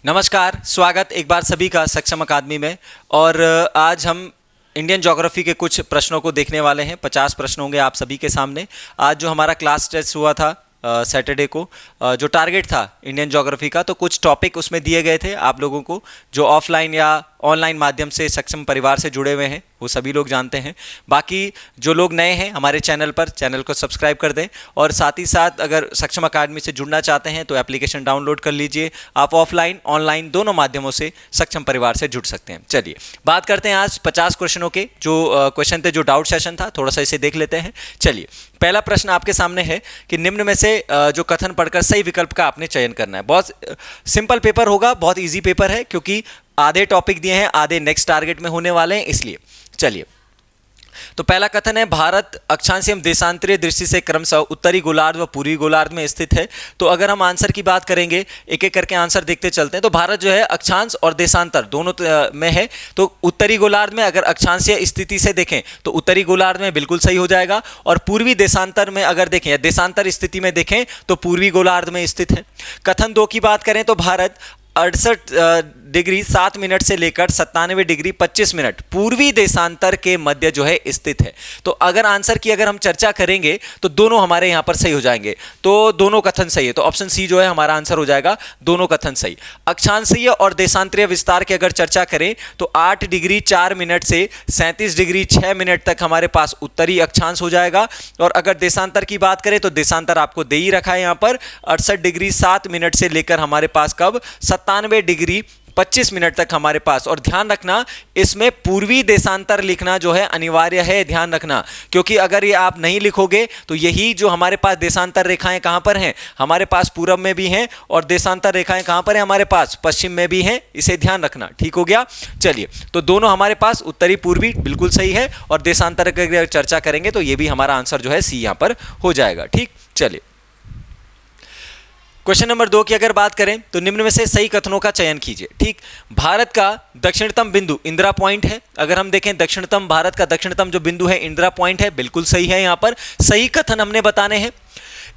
नमस्कार, स्वागत एक बार सभी का सक्षम अकादमी में। और आज हम इंडियन ज्योग्राफी के कुछ प्रश्नों को देखने वाले हैं। 50 प्रश्न होंगे आप सभी के सामने। आज जो हमारा क्लास टेस्ट हुआ था सैटरडे को, जो टारगेट था इंडियन ज्योग्राफी का, तो कुछ टॉपिक उसमें दिए गए थे आप लोगों को जो ऑफलाइन या ऑनलाइन माध्यम से सक्षम परिवार से जुड़े हुए हैं, वो सभी लोग जानते हैं। बाकी जो लोग नए हैं हमारे चैनल पर, चैनल को सब्सक्राइब कर दें और साथ ही साथ अगर सक्षम अकादमी से जुड़ना चाहते हैं तो एप्लीकेशन डाउनलोड कर लीजिए। आप ऑफलाइन ऑनलाइन दोनों माध्यमों से सक्षम परिवार से जुड़ सकते हैं। चलिए बात करते हैं आज 50 क्वेश्चनों के। जो क्वेश्चन थे, जो डाउट सेशन था, थोड़ा सा इसे देख लेते हैं। चलिए, पहला प्रश्न आपके सामने है कि निम्न में से जो कथन पढ़कर सही विकल्प का आपने चयन करना है। बहुत सिंपल पेपर होगा, बहुत ईजी पेपर है, क्योंकि आधे टॉपिक दिए हैं, आधे नेक्स्ट टारगेट में होने वाले हैं, इसलिए। चलिए, तो पहला कथन है, भारत अक्षांशीय एवं देशांतरीय दृष्टि से क्रमशः उत्तरी गोलार्ध व पूर्वी गोलार्ध में स्थित है। तो अगर हम आंसर की बात करेंगे, एक एक करके आंसर देखते चलते हैं। तो भारत जो है अक्षांश और देशांतर दोनों में है। तो उत्तरी गोलार्ध में अगर अक्षांशीय स्थिति से देखें तो उत्तरी गोलार्ध में बिल्कुल सही हो जाएगा, और पूर्वी देशांतर में अगर देखें या देशांतर स्थिति में देखें तो पूर्वी गोलार्ध में स्थित है। कथन 2 की बात करें तो भारत 68 डिग्री 7 मिनट से लेकर 97 डिग्री 25 मिनट पूर्वी देशांतर के मध्य जो है स्थित है। तो अगर आंसर की अगर हम चर्चा करेंगे तो दोनों हमारे यहाँ पर सही हो जाएंगे। तो दोनों कथन सही है, तो ऑप्शन सी जो है हमारा आंसर हो जाएगा, दोनों कथन सही। अक्षांशीय और देशांतरीय विस्तार की अगर चर्चा करें तो 8 डिग्री 4 मिनट से 37 डिग्री 6 मिनट तक हमारे पास उत्तरी अक्षांश हो जाएगा। और अगर देशांतर की बात करें तो देशांतर आपको दे ही रखा है यहाँ पर, 68 डिग्री 7 मिनट से लेकर हमारे पास कब 97 डिग्री 25 मिनट तक हमारे पास। और ध्यान रखना, इसमें पूर्वी देशांतर लिखना जो है अनिवार्य है, ध्यान रखना, क्योंकि अगर ये आप नहीं लिखोगे तो यही जो हमारे पास देशांतर रेखाएं कहां पर हैं, हमारे पास पूरब में भी हैं, और देशांतर रेखाएं कहां पर हैं, हमारे पास पश्चिम में भी हैं। इसे ध्यान रखना, ठीक हो गया। चलिए, तो दोनों हमारे पास उत्तरी पूर्वी बिल्कुल सही है, और देशांतर की अगर चर्चा करेंगे तो ये भी हमारा आंसर जो है सी यहां पर हो जाएगा। ठीक, चलिए क्वेश्चन नंबर 2 की अगर बात करें तो निम्न में से सही कथनों का चयन कीजिए। ठीक, भारत का दक्षिणतम बिंदु इंदिरा पॉइंट है। अगर हम देखें दक्षिणतम, भारत का दक्षिणतम जो बिंदु है इंदिरा पॉइंट है, बिल्कुल सही है। यहां पर सही कथन हमने बताने हैं।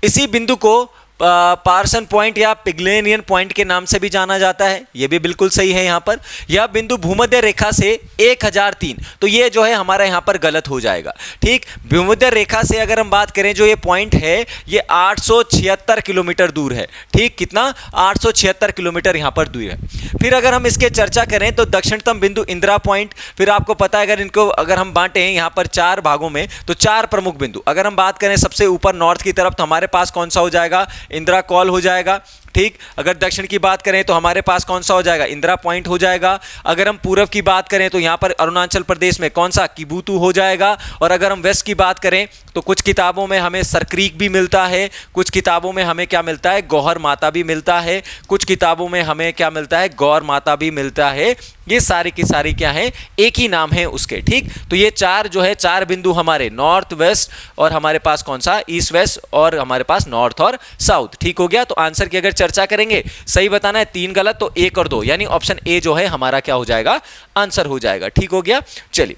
इसी बिंदु को पार्सन पॉइंट या पिग्मेलियन पॉइंट के नाम से भी जाना जाता है, यह भी बिल्कुल सही है। यहां पर यह बिंदु भूमध्य रेखा से 1003, तो ये जो है हमारा यहां पर गलत हो जाएगा। ठीक, भूमध्य रेखा से अगर हम बात करें, जो ये पॉइंट है ये 876 किलोमीटर दूर है। ठीक, कितना, 876 किलोमीटर यहां पर दूर है। फिर अगर हम इसके चर्चा करें तो दक्षिणतम बिंदु इंदिरा पॉइंट, फिर आपको पता है अगर इनको अगर हम बांटें यहां पर 4 भागों में तो 4 प्रमुख बिंदु। अगर हम बात करें सबसे ऊपर नॉर्थ की तरफ तो हमारे पास कौन सा हो जाएगा, इंदिरा कॉल हो जाएगा। ठीक, अगर दक्षिण की बात करें तो हमारे पास कौन सा हो जाएगा, इंदिरा पॉइंट हो जाएगा। अगर हम पूर्व की बात करें तो यहां पर अरुणाचल प्रदेश में कौन सा, किबुतु हो जाएगा। और अगर हम वेस्ट की बात करें तो कुछ किताबों में हमें सरक्रीक भी मिलता है, कुछ किताबों में हमें क्या मिलता है, गौहर माता भी मिलता है, कुछ किताबों में हमें क्या मिलता है, गौर माता भी मिलता है। ये सारी की सारी क्या है, एक ही नाम है उसके। ठीक, तो ये 4 जो है 4 बिंदु हमारे नॉर्थ वेस्ट, और हमारे पास कौन सा, ईस्ट वेस्ट, और हमारे पास नॉर्थ और साउथ। ठीक हो गया। तो आंसर की अगर चर्चा करेंगे, सही बताना है 3 गलत, तो 1 और 2, यानी ऑप्शन ए जो है हमारा क्या हो जाएगा, आंसर हो जाएगा। ठीक हो गया। चलिए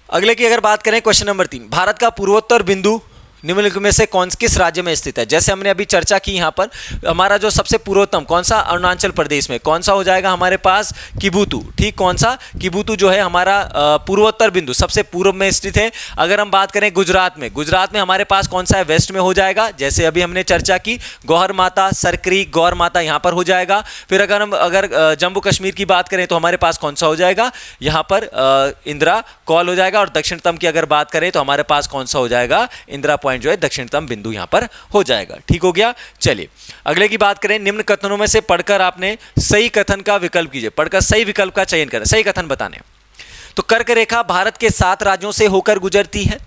अगले की अगर बात करें, क्वेश्चन नंबर 3, भारत का पूर्वोत्तर बिंदु निम्नलिखित में से किस राज्य में स्थित है। जैसे हमने अभी चर्चा की, यहां पर हमारा जो सबसे पूर्वोत्तम कौन सा, अरुणाचल प्रदेश में कौन सा हो जाएगा हमारे पास, किबुतु। ठीक, कौन सा, किबुतु जो है हमारा पूर्वोत्तर बिंदु सबसे पूर्व में स्थित है। अगर हम बात करें गुजरात में, गुजरात में हमारे पास कौन सा है, वेस्ट में हो जाएगा। जैसे अभी हमने चर्चा की, गौहर माता, सरक्रीक, गौर माता यहां पर हो जाएगा। फिर अगर जम्मू कश्मीर की बात करें तो हमारे पास कौन सा हो जाएगा, यहां पर इंदिरा कॉल हो जाएगा। और दक्षिणतम की अगर बात करें तो हमारे पास कौन सा हो जाएगा, इंदिरा पॉइंट जो है दक्षिणतम बिंदु यहां पर हो जाएगा। ठीक हो गया। चलिए अगले की बात करें, निम्न कथनों में से पढ़कर आपने सही कथन का विकल्प कीजिए। पढ़कर सही विकल्प का चयन करें, सही कथन बताने। तो कर्क रेखा भारत के 7 राज्यों से होकर गुजरती है।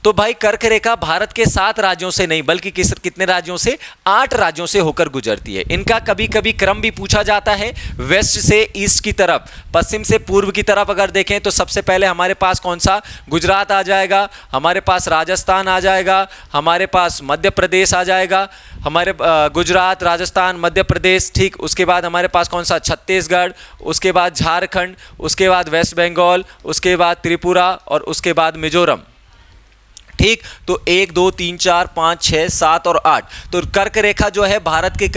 तो भाई कर्क रेखा भारत के 7 राज्यों से नहीं बल्कि कितने राज्यों से, 8 राज्यों से होकर गुजरती है। इनका कभी कभी क्रम भी पूछा जाता है, वेस्ट से ईस्ट की तरफ, पश्चिम से पूर्व की तरफ अगर देखें तो सबसे पहले हमारे पास कौन सा, गुजरात आ जाएगा, हमारे पास राजस्थान आ जाएगा, हमारे पास मध्य प्रदेश आ जाएगा, हमारे गुजरात, राजस्थान, मध्य प्रदेश। ठीक, उसके बाद हमारे पास कौन सा, छत्तीसगढ़, उसके बाद झारखंड, उसके बाद वेस्ट बंगाल, उसके बाद त्रिपुरा, और उसके बाद मिजोरम। ठीक। तो 1 2 3 4 5 6 7 और 8, तो कर्क रेखा जो है भारत के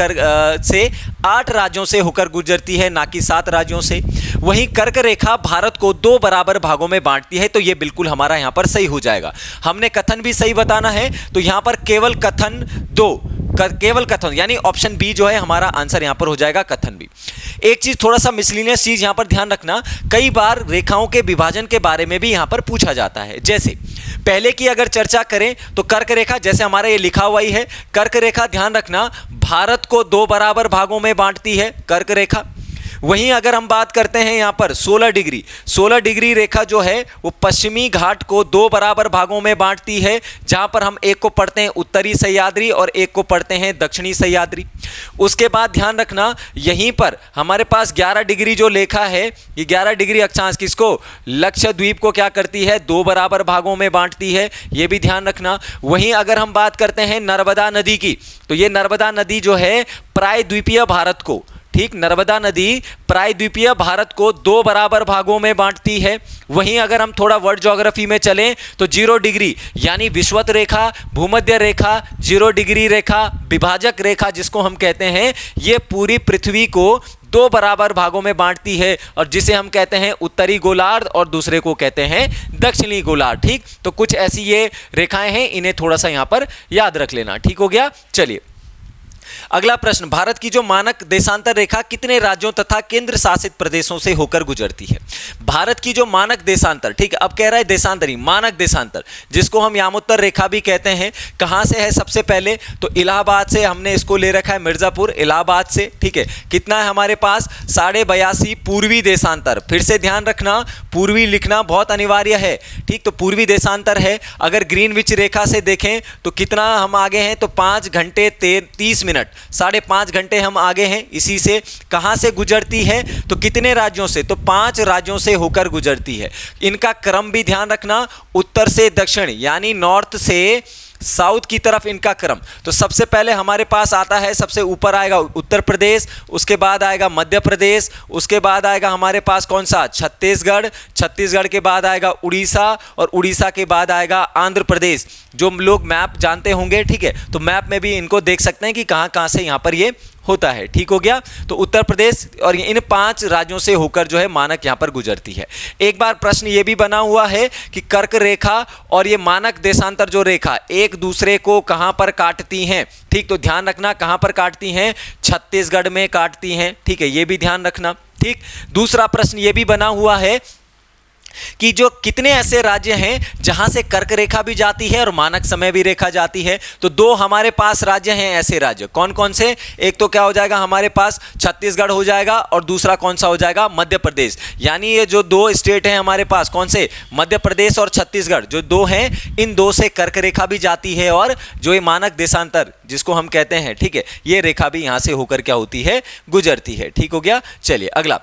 से 8 राज्यों से होकर गुजरती है, ना कि 7 राज्यों से। वहीं कर्क रेखा भारत को 2 बराबर भागों में बांटती है, तो ये बिल्कुल हमारा यहां पर सही हो जाएगा। हमने कथन भी सही बताना है, तो यहां पर केवल कथन 2, केवल कथन यानी ऑप्शन बी जो है हमारा आंसर यहां पर हो जाएगा, कथन बी। एक चीज थोड़ा सा मिसलिनियस चीज यहां पर ध्यान रखना, कई बार रेखाओं के विभाजन के बारे में भी यहां पर पूछा जाता है। जैसे पहले की अगर चर्चा करें तो कर्क रेखा, जैसे हमारा ये लिखा हुआ ही है, कर्क रेखा ध्यान रखना भारत को 2 बराबर भागों में बांटती है कर्क रेखा। वहीं अगर हम बात करते हैं यहां पर 16 डिग्री रेखा जो है वो पश्चिमी घाट को 2 बराबर भागों में बांटती है, जहां पर हम एक को पढ़ते हैं उत्तरी सह्याद्री और एक को पढ़ते हैं दक्षिणी सह्याद्री। उसके बाद ध्यान रखना यहीं पर हमारे पास 11 डिग्री जो रेखा है, ये 11 डिग्री अक्षांश किसको, लक्षद्वीप को क्या करती है, 2 बराबर भागों में बांटती है, ये भी ध्यान रखना। वहीं अगर हम बात करते हैं नर्मदा नदी की, तो ये नर्मदा नदी जो है प्रायद्वीपीय भारत को, ठीक, नर्मदा नदी प्रायद्वीपीय भारत को 2 बराबर भागों में बांटती है। वहीं अगर हम थोड़ा वर्ल्ड ज्योग्राफी में चलें तो 0 डिग्री यानी विषुवत रेखा, भूमध्य रेखा, 0 डिग्री रेखा, विभाजक रेखा जिसको हम कहते हैं, ये पूरी पृथ्वी को 2 बराबर भागों में बांटती है, और जिसे हम कहते हैं उत्तरी गोलार्ध और दूसरे को कहते हैं दक्षिणी गोलार्ध। ठीक, तो कुछ ऐसी ये रेखाएं हैं, इन्हें थोड़ा सा यहां पर याद रख लेना। ठीक हो गया। चलिए अगला प्रश्न, भारत की जो मानक देशांतर रेखा कितने राज्यों तथा केंद्र शासित प्रदेशों से होकर गुजरती है? भारत की जो मानक देशांतर, ठीक, अब कह रहा है देशांतरी, मानक देशांतर जिसको हम यामोत्तर रेखा भी कहते हैं, कहां से है? सबसे पहले तो इलाहाबाद से हमने इसको ले रखा है, मिर्जापुर इलाहाबाद से। ठीक है, कितना है हमारे पास? 82.5 पूर्वी देशांतर। फिर से ध्यान रखना, पूर्वी लिखना बहुत अनिवार्य है। ठीक, तो पूर्वी देशांतर है। अगर ग्रीनविच रेखा से देखें तो कितना हम आगे हैं? तो 5 घंटे 30 मिनट, 5.5 घंटे हम आगे हैं। इसी से कहां से गुजरती है? तो कितने राज्यों से? तो 5 राज्यों से होकर गुजरती है। इनका क्रम भी ध्यान रखना, उत्तर से दक्षिण यानी नॉर्थ से साउथ की तरफ इनका क्रम। तो सबसे पहले हमारे पास आता है, सबसे ऊपर आएगा उत्तर प्रदेश, उसके बाद आएगा मध्य प्रदेश, उसके बाद आएगा हमारे पास कौन सा? छत्तीसगढ़, छत्तीसगढ़ के बाद आएगा उड़ीसा, और उड़ीसा के बाद आएगा आंध्र प्रदेश। जो लोग मैप जानते होंगे, ठीक है, तो मैप में भी इनको देख सकते हैं कि कहां कहां से यहां पर ये होता है। ठीक हो गया। तो उत्तर प्रदेश और इन 5 राज्यों से होकर जो है मानक यहां पर गुजरती है। एक बार प्रश्न ये भी बना हुआ है कि कर्क रेखा और ये मानक देशांतर जो रेखा एक दूसरे को कहां पर काटती हैं? ठीक, तो ध्यान रखना कहां पर काटती हैं? छत्तीसगढ़ में काटती हैं। ठीक है, ये भी ध्यान रखना। ठीक, दूसरा प्रश्न ये भी बना हुआ है कि जो कितने ऐसे राज्य हैं जहां से कर्क रेखा भी जाती है और मानक समय भी रेखा जाती है? तो 2 हमारे पास राज्य हैं ऐसे राज्य। कौन कौन से? एक तो क्या हो जाएगा हमारे पास? छत्तीसगढ़ हो जाएगा, और दूसरा कौन सा हो जाएगा? मध्य प्रदेश। यानी ये जो 2 स्टेट हैं हमारे पास, कौन से? मध्य प्रदेश और छत्तीसगढ़, जो 2 हैं, इन 2 से कर्क रेखा भी जाती है, और जो ये मानक देशांतर जिसको हम कहते हैं, ठीक है, ये रेखा भी यहां से होकर क्या होती है? गुजरती है। ठीक हो गया। चलिए अगला,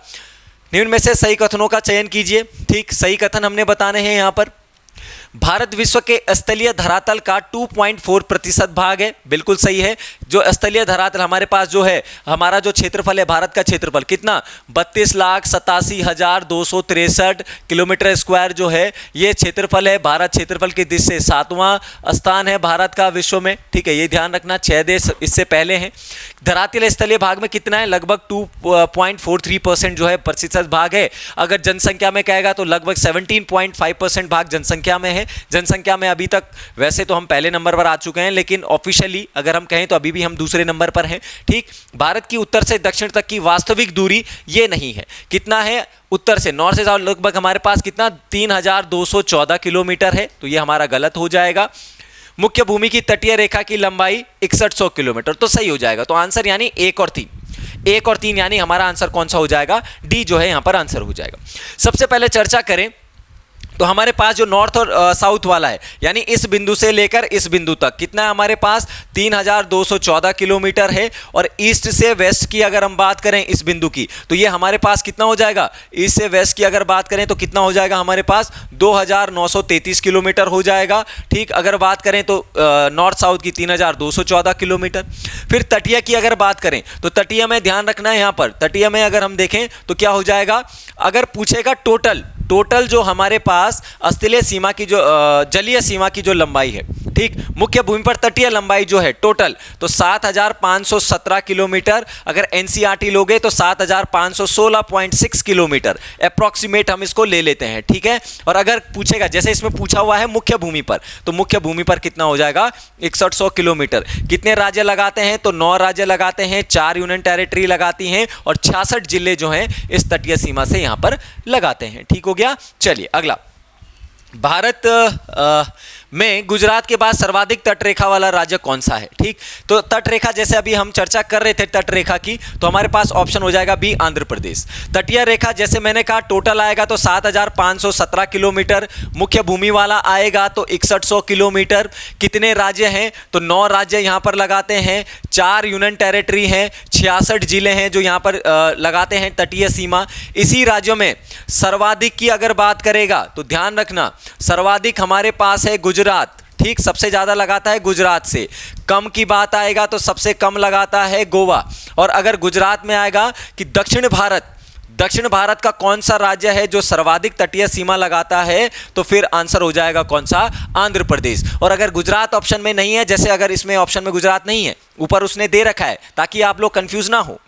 निम्न में से सही कथनों का चयन कीजिए। ठीक, सही कथन हमने बताने हैं यहां पर। भारत विश्व के स्थलीय धरातल का 2.4% भाग है, बिल्कुल सही है। जो स्थलीय धरातल हमारे पास जो है, हमारा जो क्षेत्रफल है, भारत का क्षेत्रफल कितना? 32,87,263 किलोमीटर स्क्वायर जो है ये क्षेत्रफल है। भारत क्षेत्रफल की दृष्टि से 7वां स्थान है भारत का विश्व में। ठीक है, ये ध्यान रखना, 6 देश इससे पहले हैं। धरातल स्थलीय भाग में कितना है? लगभग 2.43% जो है प्रतिशत भाग है। अगर जनसंख्या में कहेगा तो लगभग 17.5% भाग जनसंख्या में है। जनसंख्या में अभी तक वैसे तो हम पहले नंबर पर आ चुके हैं, लेकिन ऑफिशियली अगर हम कहें तो अभी भी हम दूसरे नंबर पर हैं। ठीक, भारत की उत्तर से दक्षिण तक की वास्तविक दूरी ये नहीं है। कितना है? उत्तर से नॉर्थ से साउथ लगभग हमारे पास कितना? 3,214 किलोमीटर है, तो ये हमारा गलत हो जाएगा। मुख्य भूमि की तटीय रेखा की लंबाई 6100 किलोमीटर, तो सही हो जाएगा। तो आंसर यानी 1 और 3, 1 और 3 यानी हमारा आंसर कौन सा हो जाएगा? डी जो है यहां पर आंसर हो जाएगा। सबसे पहले चर्चा करें तो हमारे पास जो नॉर्थ और साउथ वाला है, यानी इस बिंदु से लेकर इस बिंदु तक कितना है हमारे पास? 3,214 किलोमीटर है। और ईस्ट से वेस्ट की अगर हम बात करें इस बिंदु की, तो ये हमारे पास कितना हो जाएगा? ईस्ट से वेस्ट की अगर बात करें तो कितना हो जाएगा हमारे पास? 2,933 किलोमीटर हो जाएगा। ठीक, अगर बात करें तो नॉर्थ साउथ की 3,214 किलोमीटर। फिर तटीय की अगर बात करें तो तटीय में ध्यान रखना है, यहाँ पर तटीय में अगर हम देखें तो क्या हो जाएगा? अगर पूछेगा टोटल जो हमारे पास स्थलीय सीमा की जो जलीय सीमा की जो लंबाई है, ठीक, मुख्य भूमि पर तटीय लंबाई जो है टोटल, तो 7517 किलोमीटर। अगर एनसीईआरटी लोगे तो 7516.6 किलोमीटर अप्रॉक्सीमेट हम इसको ले लेते हैं, ठीक है। और अगर पूछेगा, जैसे इसमें पूछा हुआ है मुख्य भूमि पर, तो मुख्य भूमि पर कितना हो जाएगा, 6100 किलोमीटर। कितने राज्य लगाते हैं, तो 9 राज्य लगाते हैं, 4 यूनियन टेरिटरी लगाती हैं और 66 जिले जो हैं इस तटीय सीमा से यहां पर लगाते हैं, ठीक हो गया। चलिए अगला, भारत में गुजरात के बाद सर्वाधिक तटरेखा वाला राज्य कौन सा है, ठीक। तो तटरेखा, जैसे अभी हम चर्चा कर रहे थे तटरेखा की, तो हमारे पास ऑप्शन हो जाएगा बी, आंध्र प्रदेश। तटीय रेखा, जैसे मैंने कहा, टोटल आएगा तो 7517 किलोमीटर, मुख्य भूमि वाला आएगा तो 6100 किलोमीटर। कितने राज्य हैं, तो 9 राज्य यहां पर लगाते हैं, 4 यूनियन टेरिटरी हैं, 66 जिले हैं जो यहां पर लगाते हैं तटीय सीमा। इसी राज्यों में सर्वाधिक की अगर बात करेगा तो ध्यान रखना, सर्वाधिक हमारे पास है गुजरात, ठीक, सबसे ज्यादा लगाता है गुजरात से। कम की बात आएगा तो सबसे कम लगाता है गोवा। और अगर गुजरात में आएगा कि दक्षिण भारत का कौन सा राज्य है जो सर्वाधिक तटीय सीमा लगाता है, तो फिर आंसर हो जाएगा कौन सा, आंध्र प्रदेश। और अगर गुजरात ऑप्शन में नहीं है, जैसे अगर इसमें ऑप्शन में गुजरात नहीं है, ऊपर उसने दे रखा है ताकि आप लोग कंफ्यूज ना हो,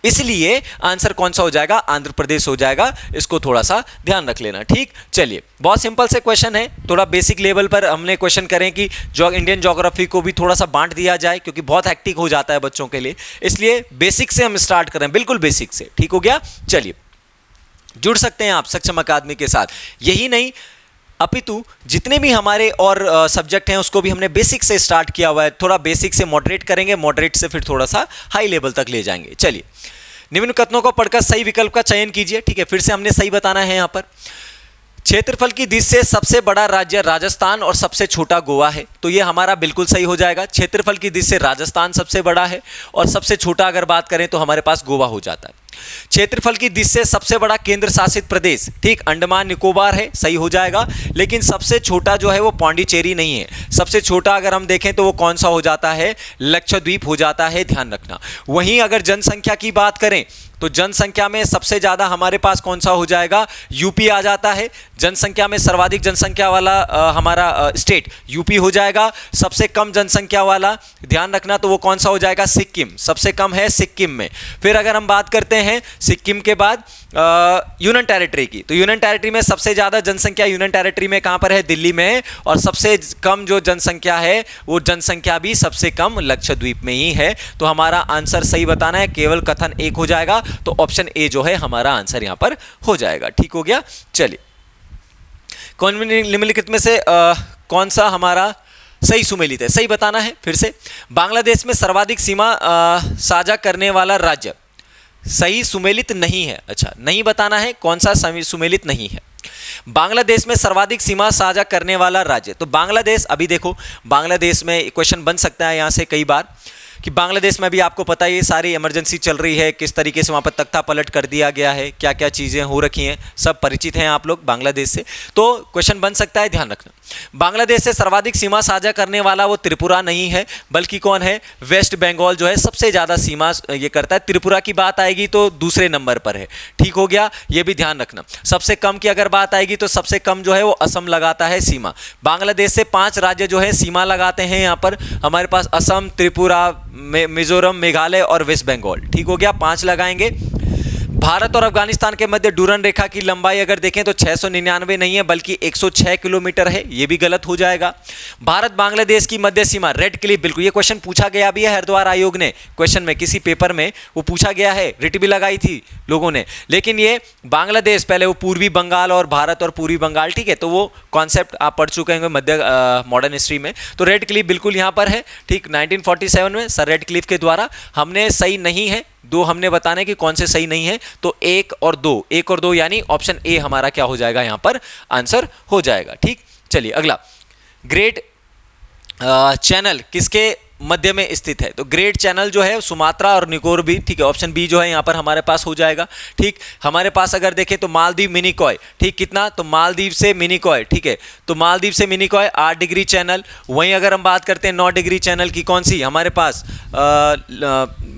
इसलिए आंसर कौन सा हो जाएगा, आंध्र प्रदेश हो जाएगा। इसको थोड़ा सा ध्यान रख लेना, ठीक। चलिए, बहुत सिंपल से क्वेश्चन है, थोड़ा बेसिक लेवल पर हमने क्वेश्चन करें कि जो इंडियन ज्योग्राफी को भी थोड़ा सा बांट दिया जाए, क्योंकि बहुत हेक्टिक हो जाता है बच्चों के लिए, इसलिए बेसिक से हम स्टार्ट करें, बिल्कुल बेसिक से, ठीक हो गया। चलिए, जुड़ सकते हैं आप सक्षम अकादमी के साथ। यही नहीं, अपितु जितने भी हमारे और सब्जेक्ट हैं उसको भी हमने बेसिक से स्टार्ट किया हुआ है। थोड़ा बेसिक से मॉडरेट करेंगे, मॉडरेट से फिर थोड़ा सा हाई लेवल तक ले जाएंगे। चलिए, निम्न कथनों को पढ़कर सही विकल्प का चयन कीजिए, ठीक है। फिर से हमने सही बताना है यहां पर। क्षेत्रफल की दृष्टि से सबसे बड़ा राज्य राजस्थान और सबसे छोटा गोवा है, तो ये हमारा बिल्कुल सही हो जाएगा। क्षेत्रफल की दृष्टि से राजस्थान सबसे बड़ा है और सबसे छोटा अगर बात करें तो हमारे पास गोवा हो जाता है। क्षेत्रफल की दृष्टि से सबसे बड़ा केंद्र शासित प्रदेश, ठीक, अंडमान निकोबार है, सही हो जाएगा। लेकिन सबसे छोटा जो है वो पौंडीचेरी नहीं है। सबसे छोटा अगर हम देखें तो वो कौन सा हो जाता है, लक्षद्वीप हो जाता है, ध्यान रखना। वहीं अगर जनसंख्या की बात करें तो जनसंख्या में सबसे ज्यादा हमारे पास कौन सा हो जाएगा, यूपी आ जाता है। जनसंख्या में सर्वाधिक जनसंख्या वाला हमारा स्टेट यूपी हो जाएगा। सबसे कम जनसंख्या वाला ध्यान रखना तो वो कौन सा हो जाएगा, सिक्किम, सबसे कम है सिक्किम में। फिर अगर हम बात करते हैं सिक्किम के बाद यूनियन टेरिटरी की, तो यूनियन टेरिटरी में सबसे ज्यादा जनसंख्या यूनियन टेरिटरी में कहां पर है, दिल्ली में है। और सबसे कम जो जनसंख्या है वो जनसंख्या भी सबसे कम लक्षद्वीप में ही है। तो हमारा आंसर सही बताना है, केवल कथन एक हो जाएगा, तो ऑप्शन ए जो है हमारा आंसर यहां पर हो जाएगा, ठीक हो गया। चलिए, कौन निम्नलिखित में से कौन सा हमारा सही सुमेलित है, सही बताना है। फिर से, बांग्लादेश में सर्वाधिक सीमा साझा करने वाला राज्य सही सुमेलित नहीं है। अच्छा, नहीं बताना है कौन सा सुमेलित नहीं है। बांग्लादेश में सर्वाधिक सीमा साझा करने वाला राज्य, तो बांग्लादेश, अभी देखो बांग्लादेश में क्वेश्चन बन सकता है यहां से कई बार कि बांग्लादेश में भी आपको पता है ये सारी इमरजेंसी चल रही है, किस तरीके से वहाँ पर तख्ता पलट कर दिया गया है, क्या क्या चीज़ें हो रखी हैं, सब परिचित हैं आप लोग बांग्लादेश से। तो क्वेश्चन बन सकता है, ध्यान रखना। बांग्लादेश से सर्वाधिक सीमा साझा करने वाला वो त्रिपुरा नहीं है, बल्कि कौन है, वेस्ट बंगाल जो है सबसे ज़्यादा सीमा ये करता है। त्रिपुरा की बात आएगी तो दूसरे नंबर पर है, ठीक हो गया, ये भी ध्यान रखना। सबसे कम की अगर बात आएगी तो सबसे कम जो है वो असम लगाता है सीमा। बांग्लादेश से 5 राज्य जो है सीमा लगाते हैं यहाँ पर, हमारे पास असम, त्रिपुरा, मिजोरम, मेघालय और वेस्ट बंगाल, ठीक हो गया, 5 लगाएंगे। भारत और अफगानिस्तान के मध्य डूरन रेखा की लंबाई अगर देखें तो 699 नहीं है बल्कि 106 किलोमीटर है, ये भी गलत हो जाएगा। भारत बांग्लादेश की मध्य सीमा, रेड क्लिफ, बिल्कुल ये क्वेश्चन पूछा गया भी है हरिद्वार आयोग ने, क्वेश्चन में किसी पेपर में वो पूछा गया है, रिट भी लगाई थी लोगों ने। लेकिन ये बांग्लादेश, पहले वो पूर्वी बंगाल और भारत और पूर्वी बंगाल, ठीक है, तो वो कॉन्सेप्ट आप पढ़ चुके होंगे मध्य मॉडर्न हिस्ट्री में। तो रेड क्लिफ बिल्कुल यहाँ पर है, ठीक, 1947 में सर रेड क्लिफ के द्वारा। हमने सही नहीं है, 2 हमने बताने कि कौन से सही नहीं है, तो 1 और 2 यानी ऑप्शन ए हमारा क्या हो जाएगा, यहां पर आंसर हो जाएगा, ठीक। चलिए अगला, ग्रेट चैनल किसके मध्य में स्थित है। तो ग्रेट चैनल जो है सुमात्रा और निकोबार भी, ठीक है, ऑप्शन बी जो है यहाँ पर हमारे पास हो जाएगा। ठीक, हमारे पास अगर देखें तो मालदीव मिनिकॉय, ठीक, कितना, तो मालदीव से मिनिकॉय, ठीक है, तो मालदीव से मिनिकॉय 8 डिग्री चैनल। वहीं अगर हम बात करते हैं 9 डिग्री चैनल की, कौन सी हमारे पास,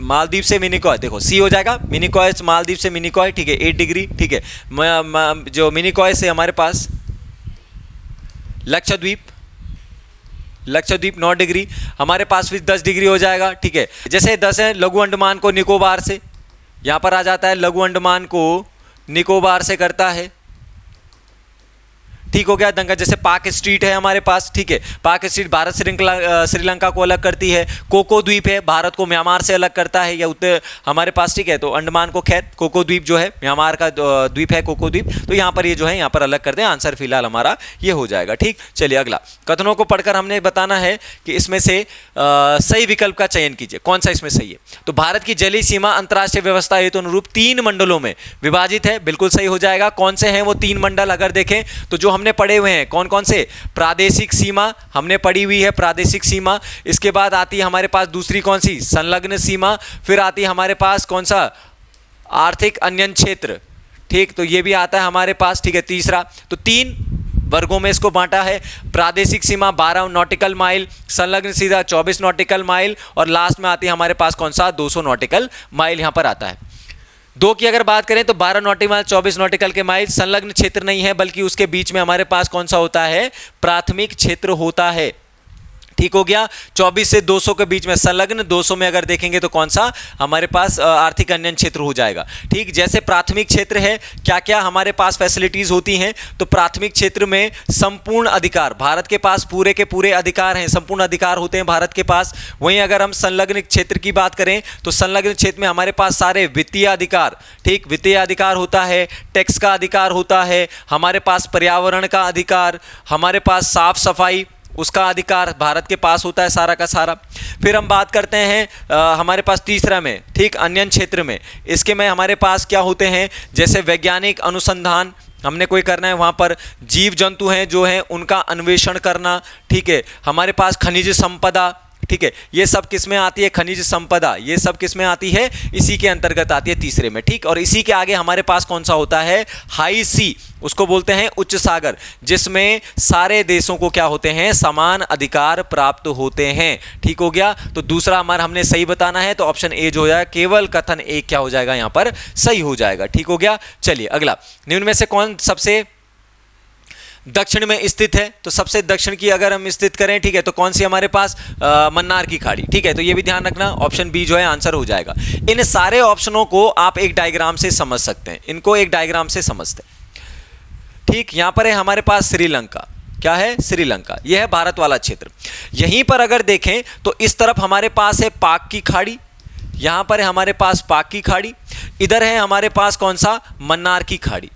मालदीव से मिनिकॉय, देखो सी हो जाएगा, मिनिकॉय मालदीव से मिनिकॉय, ठीक है, 8 डिग्री, ठीक है। जो मिनिकॉय से हमारे पास लक्षद्वीप 9 डिग्री, हमारे पास भी 10 डिग्री हो जाएगा, ठीक है। जैसे 10 है, लघु अंडमान को निकोबार से यहां पर आ जाता है, लघु अंडमान को निकोबार से करता है, ठीक हो गया दंगा। जैसे पाक स्ट्रीट है हमारे पास, ठीक है, पाक स्ट्रीट भारत श्रीलंका को अलग करती है। कोको द्वीप है, भारत को म्यांमार से अलग करता है, या उत्तर हमारे पास, ठीक है। तो अंडमान को खैर कोको द्वीप जो है म्यांमार का द्वीप है कोको द्वीप, तो यहाँ पर ये जो है यहाँ पर अलग करते हैं। आंसर फिलहाल हमारा ये हो जाएगा। ठीक, चलिए अगला, कथनों को पढ़कर हमने बताना है कि इसमें से सही विकल्प का चयन कीजिए, कौन सा इसमें सही है। तो भारत की जलीय सीमा अंतर्राष्ट्रीय व्यवस्था हेतु अनुरूप 3 मंडलों में विभाजित है, बिल्कुल सही हो जाएगा। कौन से हैं वो 3 मंडल, अगर देखें तो जो हमने पढ़े हुए हैं, कौन कौन से, प्रादेशिक सीमा हमने पढ़ी हुई है, प्रादेशिक सीमा। इसके बाद आती है हमारे पास दूसरी कौन सी, संलग्न सीमा। फिर आती है हमारे पास कौन सा, आर्थिक अन्यन क्षेत्र, ठीक, तो ये भी आता है हमारे पास, ठीक है, तीसरा। तो 3 वर्गों में इसको बांटा है। प्रादेशिक सीमा 12 नॉटिकल माइल, संलग्न सीमा 24 नॉटिकल माइल, और लास्ट में आती है हमारे पास कौन सा, 200 नॉटिकल माइल यहां पर आता है। 2 की अगर बात करें तो 12 नॉटिकल माइल, 24 नॉटिकल के माइल संलग्न क्षेत्र नहीं है, बल्कि उसके बीच में हमारे पास कौन सा होता है, प्राथमिक क्षेत्र होता है। ठीक हो गया, 24 से 200 के बीच में संलग्न, 200 में अगर देखेंगे तो कौन सा हमारे पास आर्थिक अन्यन क्षेत्र हो जाएगा। ठीक, जैसे प्राथमिक क्षेत्र है, क्या क्या हमारे पास फैसिलिटीज होती हैं, तो प्राथमिक क्षेत्र में संपूर्ण अधिकार, भारत के पास पूरे के पूरे अधिकार हैं, संपूर्ण अधिकार होते हैं भारत के पास। वहीं अगर हम संलग्न क्षेत्र की बात करें तो संलग्न क्षेत्र में हमारे पास सारे वित्तीय अधिकार, ठीक, वित्तीय अधिकार होता है, टैक्स का अधिकार होता है, हमारे पास पर्यावरण का अधिकार, हमारे पास साफ सफाई उसका अधिकार भारत के पास होता है सारा का सारा। फिर हम बात करते हैं हमारे पास तीसरा में, ठीक, अन्यन क्षेत्र में, इसके में हमारे पास क्या होते हैं, जैसे वैज्ञानिक अनुसंधान हमने कोई करना है, वहाँ पर जीव जंतु हैं जो हैं उनका अन्वेषण करना, ठीक है, हमारे पास खनिज संपदा, ठीक है, ये सब किस में आती है, खनिज संपदा, ये सब किस में आती है, इसी के अंतर्गत आती है तीसरे में। ठीक, और इसी के आगे हमारे पास कौन सा होता है, हाई सी, उसको बोलते हैं उच्च सागर, जिसमें सारे देशों को क्या होते हैं, समान अधिकार प्राप्त होते हैं। ठीक हो गया, तो दूसरा हमारा हमने सही बताना है, तो ऑप्शन ए जो हो जाएगा, केवल कथन एक क्या हो जाएगा, यहां पर सही हो जाएगा। ठीक हो गया, चलिए अगला, निम्न में से कौन सबसे दक्षिण में स्थित है, तो सबसे दक्षिण की अगर हम स्थित करें, ठीक है, तो कौन सी हमारे पास, मन्नार की खाड़ी। ठीक है, तो ये भी ध्यान रखना, ऑप्शन बी जो है आंसर हो जाएगा। इन सारे ऑप्शनों को आप एक डायग्राम से समझ सकते हैं, इनको एक डायग्राम से समझते हैं। ठीक, यहां पर है हमारे पास श्रीलंका, क्या है, श्रीलंका, यह है भारत वाला क्षेत्र। यहीं पर अगर देखें तो इस तरफ हमारे पास है पाक की खाड़ी, यहां पर है हमारे पास पाक की खाड़ी, इधर है हमारे पास कौन सा, मन्नार की खाड़ी।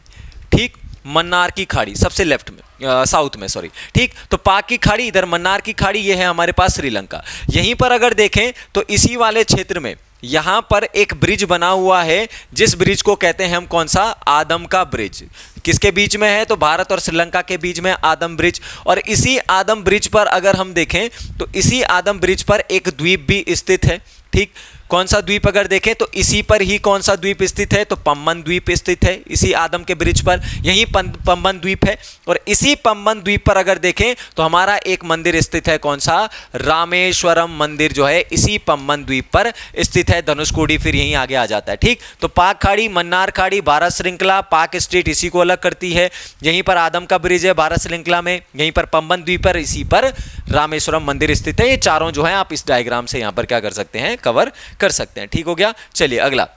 ठीक, मन्नार की खाड़ी सबसे लेफ्ट में, साउथ में, सॉरी। ठीक, तो पाक की खाड़ी इधर, मन्नार की खाड़ी, ये है हमारे पास श्रीलंका। यहीं पर अगर देखें तो इसी वाले क्षेत्र में यहां पर एक ब्रिज बना हुआ है, जिस ब्रिज को कहते हैं हम कौन सा, आदम का ब्रिज। किसके बीच में है, तो भारत और श्रीलंका के बीच में आदम ब्रिज। और इसी आदम ब्रिज पर अगर हम देखें तो इसी आदम ब्रिज पर एक द्वीप भी स्थित है। ठीक, कौन सा द्वीप अगर देखें तो इसी पर ही कौन सा द्वीप स्थित है, तो पम्बन द्वीप स्थित है, इसी आदम के ब्रिज पर, यही पम्बन द्वीप है। और इसी पम्बन द्वीप पर अगर देखें तो हमारा एक मंदिर स्थित है, कौन सा, रामेश्वरम मंदिर जो है इसी पम्बन द्वीप पर स्थित है। धनुषकोडी फिर यहीं आगे आ जाता है। ठीक, तो पाक खाड़ी, मन्नार खाड़ी, भारत श्रृंखला, पाक स्ट्रीट इसी को अलग करती है, यहीं पर आदम का ब्रिज है भारत श्रृंखला में, यहीं पर पम्बन द्वीप पर, इसी पर रामेश्वरम मंदिर स्थित है। ये चारों जो है आप इस डायग्राम से यहां पर क्या कर सकते हैं, कवर कर सकते हैं। ठीक हो गया, चलिए अगला,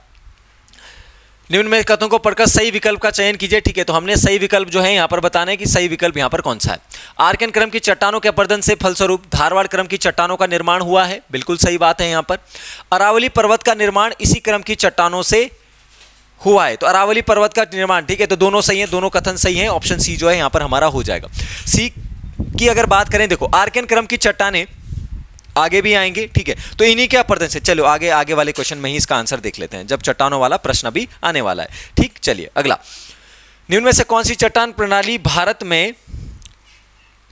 निम्न में कथनों को पढ़कर सही विकल्प का चयन कीजिए। ठीक है, तो हमने सही विकल्प जो है यहां पर बताना है कि सही विकल्प यहां पर कौन सा है। आर्कियन क्रम की चट्टानों के अपरदन से फलस्वरूप धारवाड़ क्रम की चट्टानों का निर्माण हुआ है, बिल्कुल सही बात है। यहां पर अरावली पर्वत का निर्माण इसी क्रम की चट्टानों से हुआ है, तो अरावली पर्वत का निर्माण, ठीक है, तो दोनों सही है, दोनों कथन सही है, ऑप्शन सी जो है यहां पर हमारा हो जाएगा। सी की अगर बात करें, देखो आर्कियन क्रम की चट्टानें आगे भी आएंगे, ठीक है, तो इन्हीं के अपरदन से, चलो आगे वाले क्वेश्चन में ही इसका आंसर देख लेते हैं, जब चट्टानों वाला प्रश्न भी आने वाला है। ठीक, चलिए अगला, निम्न में से कौन सी चट्टान प्रणाली भारत में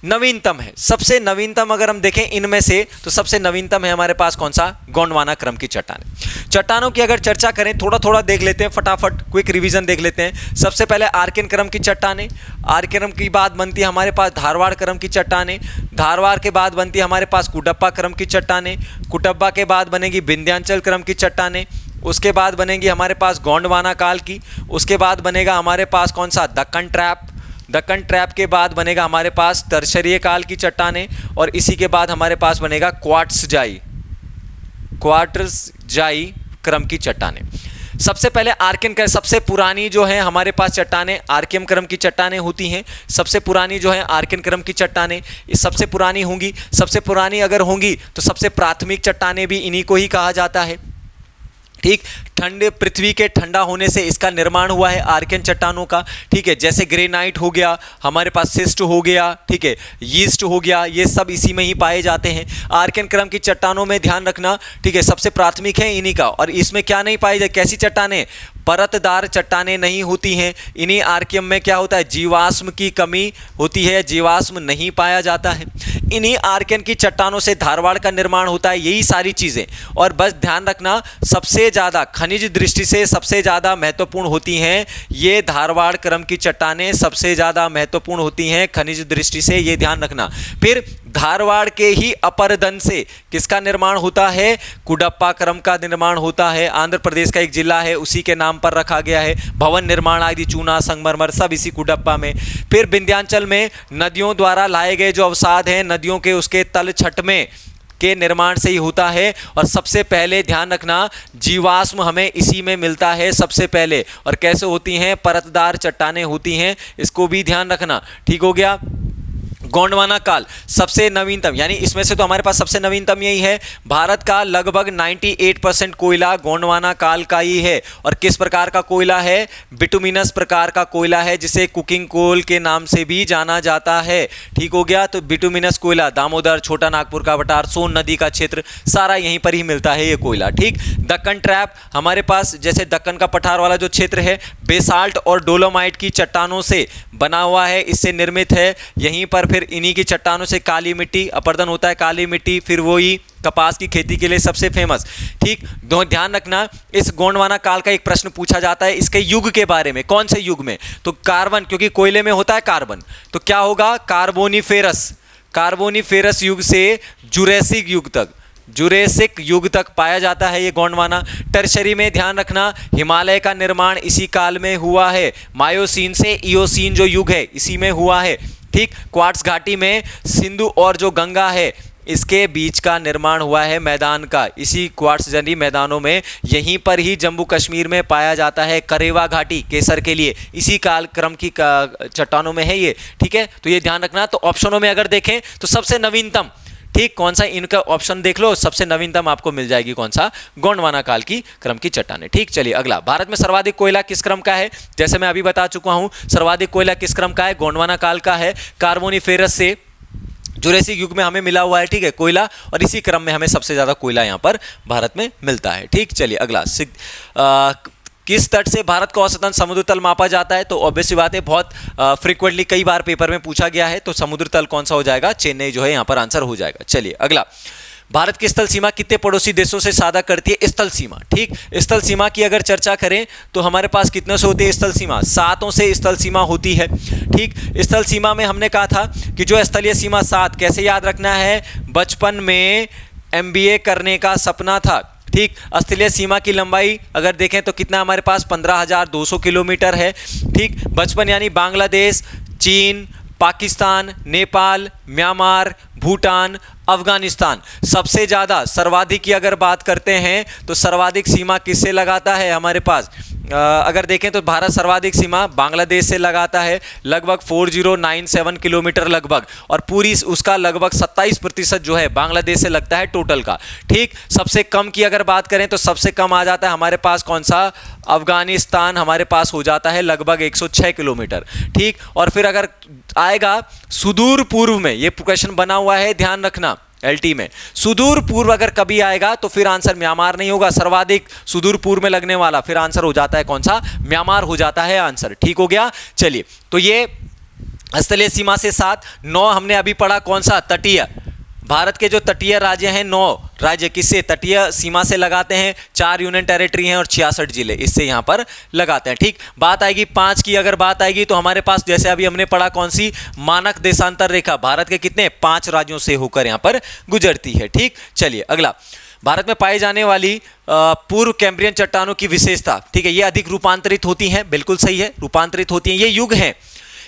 नवीनतम है, सबसे नवीनतम अगर हम देखें इनमें से तो सबसे नवीनतम है हमारे पास कौन सा, गोंडवाना क्रम की चट्टानें। चट्टानों की अगर चर्चा करें, थोड़ा थोड़ा देख लेते हैं, फटाफट क्विक रिवीजन देख लेते हैं। सबसे पहले आर्कियन क्रम की चट्टानें, आर्कियन की बाद बनती है हमारे पास धारवाड़ क्रम की चट्टानें, धारवाड़ के बाद बनती है हमारे पास कुटप्पा क्रम की चट्टानें, कुटप्पा के बाद बनेगी विंध्याचल क्रम की चट्टानें, उसके बाद बनेगी हमारे पास गोंडवाना काल की, उसके बाद बनेगा हमारे पास कौन सा, दक्कन ट्रैप, दक्कन ट्रैप के बाद बनेगा हमारे पास टर्शरीय काल की चट्टानें, और इसी के बाद हमारे पास बनेगा क्वार्ट्ज़ जाई क्रम की चट्टानें। सबसे पहले आर्कियन क्रम, सबसे पुरानी जो है हमारे पास चट्टानें आर्कियन क्रम की चट्टानें होती हैं। सबसे पुरानी जो है आर्कियन क्रम की चट्टानें ये सबसे पुरानी होंगी। सबसे पुरानी अगर होंगी तो सबसे प्राथमिक चट्टानें भी इन्हीं को ही कहा जाता है। ठीक, ठंड पृथ्वी के ठंडा होने से इसका निर्माण हुआ है आर्कियन चट्टानों का। ठीक है, जैसे ग्रेनाइट हो गया, हमारे पास सिस्ट हो गया, ठीक है, यीस्ट हो गया, ये सब इसी में ही पाए जाते हैं। आर्कियन क्रम की चट्टानों में ध्यान रखना, ठीक है, सबसे प्राथमिक है इन्हीं का। और इसमें क्या नहीं पाई जाए, कैसी चट्टानें, परतदार चट्टानें नहीं होती हैं। इन्हीं आर्कियम में क्या होता है, जीवाश्म की कमी होती है, जीवाश्म नहीं पाया जाता है। इन्हीं आर्कियन की चट्टानों से धारवाड़ का निर्माण होता है, यही सारी चीज़ें। और बस ध्यान रखना, सबसे ज़्यादा खनिज दृष्टि से सबसे ज़्यादा महत्वपूर्ण होती हैं ये धारवाड़ क्रम की चट्टानें, सबसे ज़्यादा महत्वपूर्ण होती हैं खनिज दृष्टि से, ये ध्यान रखना। फिर धारवाड़ के ही अपरदन से किसका निर्माण होता है, कुडप्पा क्रम का निर्माण होता है। आंध्र प्रदेश का एक जिला है, उसी के नाम पर रखा गया है। भवन निर्माण आदि, चूना, संगमरमर सब इसी कुडप्पा में। फिर विंध्याचल में नदियों द्वारा लाए गए जो अवसाद हैं, नदियों के उसके तल छट में के निर्माण से ही होता है। और सबसे पहले ध्यान रखना, जीवाश्म हमें इसी में मिलता है सबसे पहले। और कैसे होती हैं, परतदार चट्टानें होती हैं, इसको भी ध्यान रखना। ठीक हो गया। गोंडवाना काल सबसे नवीनतम, यानी इसमें से तो हमारे पास सबसे नवीनतम यही है। भारत का लगभग 98% कोयला गोंडवाना काल का ही है। और किस प्रकार का कोयला है, बिटुमिनस प्रकार का कोयला है, जिसे कुकिंग कोल के नाम से भी जाना जाता है। ठीक हो गया। तो बिटुमिनस कोयला दामोदर, छोटा नागपुर का बटार, सोन नदी का क्षेत्र, सारा यहीं पर ही मिलता है ये कोयला। ठीक, दक्कन ट्रैप हमारे पास, जैसे दक्कन का पठार वाला जो क्षेत्र है, बेसाल्ट और डोलोमाइट की चट्टानों से बना हुआ है, इससे निर्मित है। यहीं पर फिर इन्हीं की चट्टानों से काली मिट्टी अपरदन होता है, काली मिट्टी फिर वही कपास की खेती के लिए सबसे फेमस। ठीक, ध्यान रखना, इस गोंडवाना काल का एक प्रश्न पूछा जाता है इसके युग के बारे में, कौन से युग में, तो कार्बन, क्योंकि कोयले में होता है कार्बन, तो क्या होगा, कार्बोनिफेरस, कार्बोनिफेरस युग से जुरैसिक युग तक, जुरेसिक युग तक पाया जाता है ये गोंडवाना। टर्शरी में ध्यान रखना, हिमालय का निर्माण इसी काल में हुआ है। मायोसीन से इयोसीन जो युग है इसी में हुआ है। ठीक, क्वार्ट्ज घाटी में सिंधु और जो गंगा है इसके बीच का निर्माण हुआ है मैदान का, इसी क्वार्ट्ज जनी मैदानों में, यहीं पर ही जम्मू कश्मीर में पाया जाता है। करेवा घाटी केसर के लिए इसी काल क्रम की चट्टानों में है ये। ठीक है, तो ये ध्यान रखना। तो ऑप्शनों में अगर देखें तो सबसे नवीनतम, ठीक, कौन सा, इनका ऑप्शन देख लो, सबसे नवीनतम आपको मिल जाएगी कौन सा, गोंडवाना काल की क्रम की चट्टानें। ठीक, चलिए अगला, भारत में सर्वाधिक कोयला किस क्रम का है, जैसे मैं अभी बता चुका हूं, सर्वाधिक कोयला किस क्रम का है, गोंडवाना काल का है। कार्बोनिफेरस से जुरेसिक युग में हमें मिला हुआ है, ठीक है, कोयला, और इसी क्रम में हमें सबसे ज्यादा कोयला यहां पर भारत में मिलता है। ठीक, चलिए अगला, किस तट से भारत का औसतन समुद्र तल मापा जाता है, तो ऑब्वियस सी बात है, बहुत फ्रीक्वेंटली कई बार पेपर में पूछा गया है, तो समुद्र तल कौन सा हो जाएगा, चेन्नई जो है यहां पर आंसर हो जाएगा। चलिए अगला, भारत की स्थल सीमा कितने पड़ोसी देशों से साझा करती है, स्थल सीमा। ठीक, स्थल सीमा की अगर चर्चा करें तो हमारे पास कितने से होती है स्थल सीमा, 7 से स्थल सीमा होती है। ठीक, स्थल सीमा में हमने कहा था कि जो स्थलीय सीमा 7, कैसे याद रखना है, बचपन में MBA करने का सपना था। ठीक, स्थलीय सीमा की लंबाई अगर देखें तो कितना हमारे पास 15,200 किलोमीटर है। ठीक, बचपन यानी बांग्लादेश, चीन, पाकिस्तान, नेपाल, म्यांमार, भूटान, अफगानिस्तान, सबसे ज़्यादा सर्वाधिक की अगर बात करते हैं तो सर्वाधिक सीमा किससे लगाता है हमारे पास, अगर देखें तो भारत सर्वाधिक सीमा बांग्लादेश से लगाता है, लगभग 4097 किलोमीटर लगभग, और पूरी उसका लगभग 27% जो है बांग्लादेश से लगता है टोटल का। ठीक, सबसे कम की अगर बात करें तो सबसे कम आ जाता है हमारे पास कौन सा, अफगानिस्तान हमारे पास हो जाता है लगभग 106 किलोमीटर। ठीक, और फिर अगर आएगा सुदूर पूर्व में, ये क्वेश्चन बना हुआ है, ध्यान रखना, LT में सुदूर पूर्व अगर कभी आएगा तो फिर आंसर म्यांमार नहीं होगा, सर्वाधिक सुदूर पूर्व में लगने वाला फिर आंसर हो जाता है कौन सा, म्यांमार हो जाता है आंसर। ठीक हो गया। चलिए, तो ये स्थलीय सीमा से 7, 9 हमने अभी पढ़ा कौन सा, तटीय। भारत के जो तटीय राज्य हैं 9 राज्य किससे तटीय सीमा से लगाते हैं, 4 यूनियन टेरिटरी हैं और 66 जिले इससे यहां पर लगाते हैं। ठीक, बात आएगी 5 की, अगर बात आएगी तो हमारे पास जैसे अभी हमने पढ़ा कौन सी, मानक देशांतर रेखा भारत के कितने 5 राज्यों से होकर यहां पर गुजरती है। ठीक, चलिए अगला, भारत में पाई जाने वाली पूर्व कैम्ब्रियन चट्टानों की विशेषता। ठीक है, ये अधिक रूपांतरित होती हैं, बिल्कुल सही है, रूपांतरित होती हैं। ये युग हैं,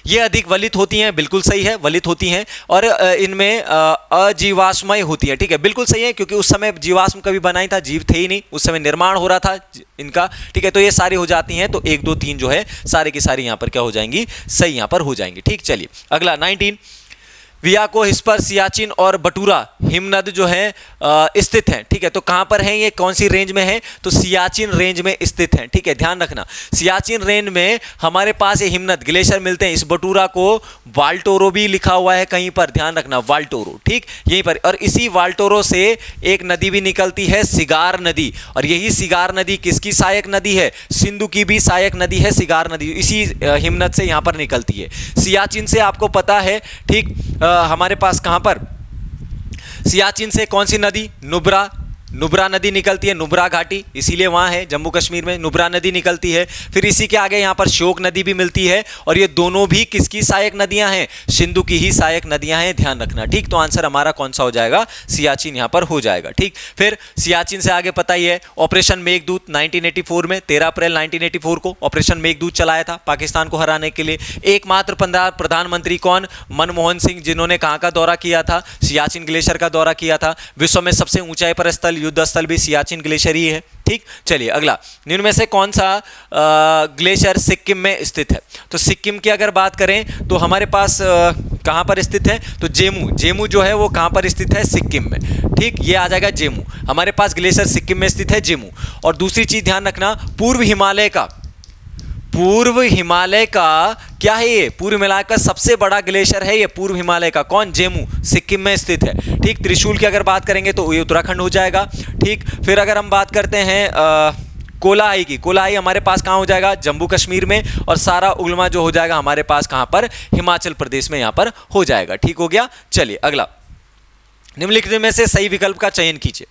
ये अधिक वलित होती हैं, बिल्कुल सही है, वलित होती हैं। और इनमें अजीवाश्मय होती है। ठीक है, बिल्कुल सही है, क्योंकि उस समय जीवाश्म कभी बनाई था, जीव थे ही नहीं, उस समय निर्माण हो रहा था इनका। ठीक है, तो ये सारी हो जाती हैं, तो 1 2 3 जो है सारे की सारी यहाँ पर क्या हो जाएंगी, सही यहाँ पर हो जाएंगी। ठीक, चलिए अगला 19, वियाको, हिस्पर, सियाचिन और बटूरा हिमनद जो है स्थित हैं। ठीक है, तो कहाँ पर हैं ये, कौन सी रेंज में है, तो सियाचिन रेंज में स्थित हैं। ठीक है, ध्यान रखना, सियाचिन रेंज में हमारे पास ये हिमनद ग्लेशियर मिलते हैं। इस बटूरा को वाल्टोरो भी लिखा हुआ है कहीं पर, ध्यान रखना वाल्टोरो। ठीक, यहीं पर, और इसी वाल्टोरो से एक नदी भी निकलती है, सिगार नदी, और यही सिगार नदी किसकी सहायक नदी है, सिंधु की भी सहायक नदी है सिगार नदी, इसी हिमनद से यहाँ पर निकलती है। सियाचिन से आपको पता है, ठीक, हमारे पास कहां पर, सियाचिन से कौन सी नदी, नुब्रा नदी निकलती है, नुब्रा घाटी, इसीलिए वहां है जम्मू कश्मीर में, नुब्रा नदी निकलती है। फिर इसी के आगे यहां पर श्योक नदी भी मिलती है, और ये दोनों भी किसकी सहायक नदियां हैं, सिंधु की ही सहायक नदियां हैं, ध्यान रखना। ठीक, तो आंसर हमारा कौन सा हो जाएगा, सियाचिन यहां पर हो जाएगा। ठीक, फिर सियाचिन से आगे पता ही है, ऑपरेशन मेघदूत 1984 में 13 अप्रैल 1984 को ऑपरेशन मेघदूत चलाया था पाकिस्तान को हराने के लिए। एकमात्र प्रधानमंत्री कौन, मनमोहन सिंह, जिन्होंने कहां का दौरा किया था, सियाचिन ग्लेशियर का दौरा किया था। विश्व में सबसे ऊंचाई पर स्थल, युद्ध स्थल भी सियाचिन ग्लेशियर ही है। ठीक, चलिए अगला, निम्न में से कौन सा ग्लेशियर सिक्किम में स्थित है, तो सिक्किम की अगर बात करें तो हमारे पास कहां पर स्थित है, तो जेमू जो है वो कहां पर स्थित है, सिक्किम में। ठीक, ये आ जाएगा जेमू, हमारे पास ग्लेशियर सिक्किम में स्थित है, जेमू। और दूसरी चीज ध्यान रखना, पूर्व हिमालय का क्या है, ये पूर्व हिमालय का सबसे बड़ा ग्लेशियर है ये पूर्व हिमालय का, कौन, जेमू, सिक्किम में स्थित है। ठीक, त्रिशूल की अगर बात करेंगे तो ये उत्तराखंड हो जाएगा। ठीक, फिर अगर हम बात करते हैं कोलाहाई की, कोलाहाई हमारे पास कहाँ हो जाएगा, जम्मू कश्मीर में, और सारा उगलमा जो हो जाएगा हमारे पास कहाँ पर, हिमाचल प्रदेश में यहाँ पर हो जाएगा। ठीक हो गया, चलिए अगला, निम्नलिखित में से सही विकल्प का चयन कीजिए।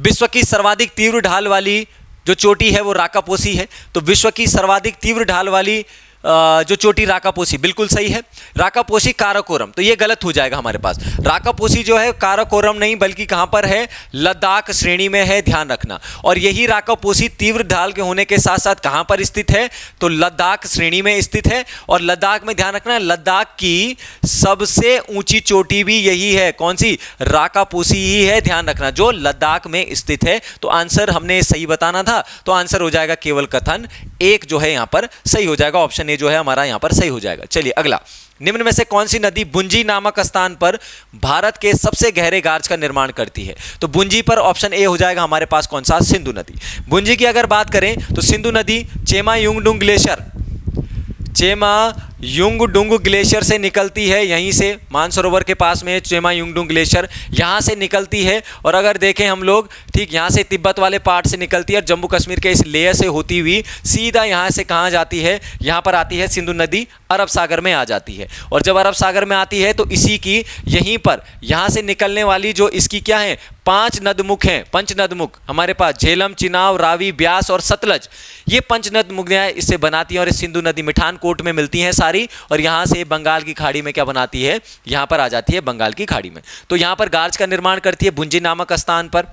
विश्व की सर्वाधिक तीव्र ढाल वाली जो चोटी है वो राकापोसी है, तो विश्व की सर्वाधिक तीव्र ढाल वाली जो चोटी राकापोसी, बिल्कुल सही है। राकापोसी काराकोरम, तो ये गलत हो जाएगा हमारे पास, राकापोसी जो है काराकोरम नहीं बल्कि कहां पर है, लद्दाख श्रेणी में है, ध्यान रखना। और यही राकापोसी तीव्र ढाल के होने के साथ साथ कहां पर स्थित है, तो लद्दाख श्रेणी में स्थित है। और लद्दाख में ध्यान रखना, लद्दाख की सबसे ऊंची चोटी भी यही है, कौन सी, राकापोसी ही है, ध्यान रखना, जो लद्दाख में स्थित है। तो आंसर हमने सही बताना था, तो आंसर हो जाएगा केवल कथन 1 जो है यहां पर सही हो जाएगा, ऑप्शन जो है हमारा यहां पर सही हो जाएगा। चलिए अगला, निम्न में से कौन सी नदी बुंजी नामक स्थान पर भारत के सबसे गहरे गार्ज का निर्माण करती है, तो बुंजी पर ऑप्शन ए हो जाएगा हमारे पास कौन सा, सिंधु नदी। बुंजी की अगर बात करें तो सिंधु नदी चेमायुंगडुंग ग्लेशियर से निकलती है, यहीं से मानसरोवर के पास में चेमायुंगडुंग ग्लेशियर यहां से निकलती है। और अगर देखें हम लोग, ठीक, यहां से तिब्बत वाले पार्ट से निकलती है, और जम्मू कश्मीर के इस लेयर से होती हुई सीधा यहां से कहां जाती है, यहां पर आती है सिंधु नदी, अरब सागर में आ जाती है। और जब अरब सागर में आती है तो इसी की यहीं पर यहां से निकलने वाली जो इसकी क्या है, 5 नदमुख हैं, पंच नदमुख हमारे पास, झेलम, चिनाब, रावी, ब्यास और सतलज, ये पंच नदमुखियां इससे बनाती हैं। और इस सिंधु नदी मिठानकोट में मिलती हैं सारी, और यहां से बंगाल की खाड़ी में क्या बनाती है, यहां पर आ जाती है बंगाल की खाड़ी में। तो यहां पर गार्ज का निर्माण करती है बुंजी नामक स्थान पर।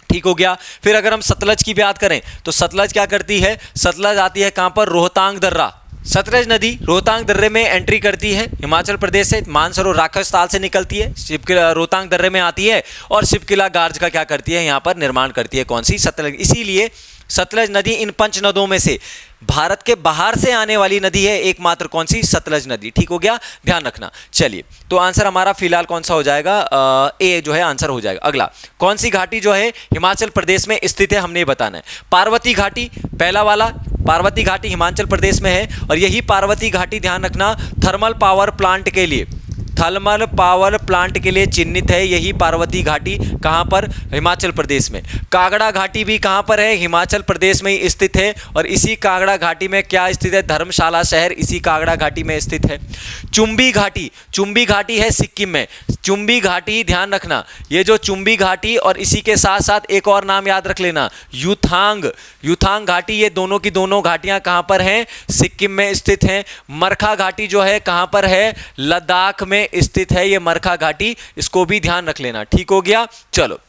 ठीक हो गया। फिर अगर हम सतलज की बात करें तो सतलज क्या करती है, सतलज आती है कहां पर, रोहतांग दर्रा, सतलज नदी रोहतांग दर्रे में एंट्री करती है, हिमाचल प्रदेश से मानसरोवर राक्षस ताल से निकलती है, शिवकिला रोहतांग दर्रे में आती है, और शिवकिला गार्ज का क्या करती है, यहाँ पर निर्माण करती है, कौन सी, सतलज। इसीलिए सतलज नदी इन 5 नदों में से भारत के बाहर से आने वाली नदी है एकमात्र, कौन सी, सतलज नदी। ठीक हो गया, ध्यान रखना। चलिए, तो आंसर हमारा फिलहाल कौन सा हो जाएगा, ए जो है आंसर हो जाएगा। अगला, कौन सी घाटी जो है हिमाचल प्रदेश में स्थित है, हमने बताना है। पार्वती घाटी, पहला वाला पार्वती घाटी हिमाचल प्रदेश में है, और यही पार्वती घाटी ध्यान रखना थर्मल पावर प्लांट के लिए थर्मल पावर प्लांट के लिए चिन्हित है यही पार्वती घाटी, कहाँ पर, हिमाचल प्रदेश में। कांगड़ा घाटी भी कहाँ पर है, हिमाचल प्रदेश में ही स्थित है। और इसी कांगड़ा घाटी में क्या स्थित है, धर्मशाला शहर इसी कांगड़ा घाटी में स्थित है। चुंबी घाटी, चुंबी घाटी है सिक्किम में। चुंबी घाटी, ध्यान रखना, ये जो चुंबी घाटी और इसी के साथ साथ एक और नाम याद रख लेना, युथांग, युथांग घाटी, ये दोनों की दोनों घाटियां कहां पर हैं, सिक्किम में स्थित हैं। मरखा घाटी जो है कहां पर है, लद्दाख में स्थित है ये मरखा घाटी, इसको भी ध्यान रख लेना। ठीक हो गया। चलो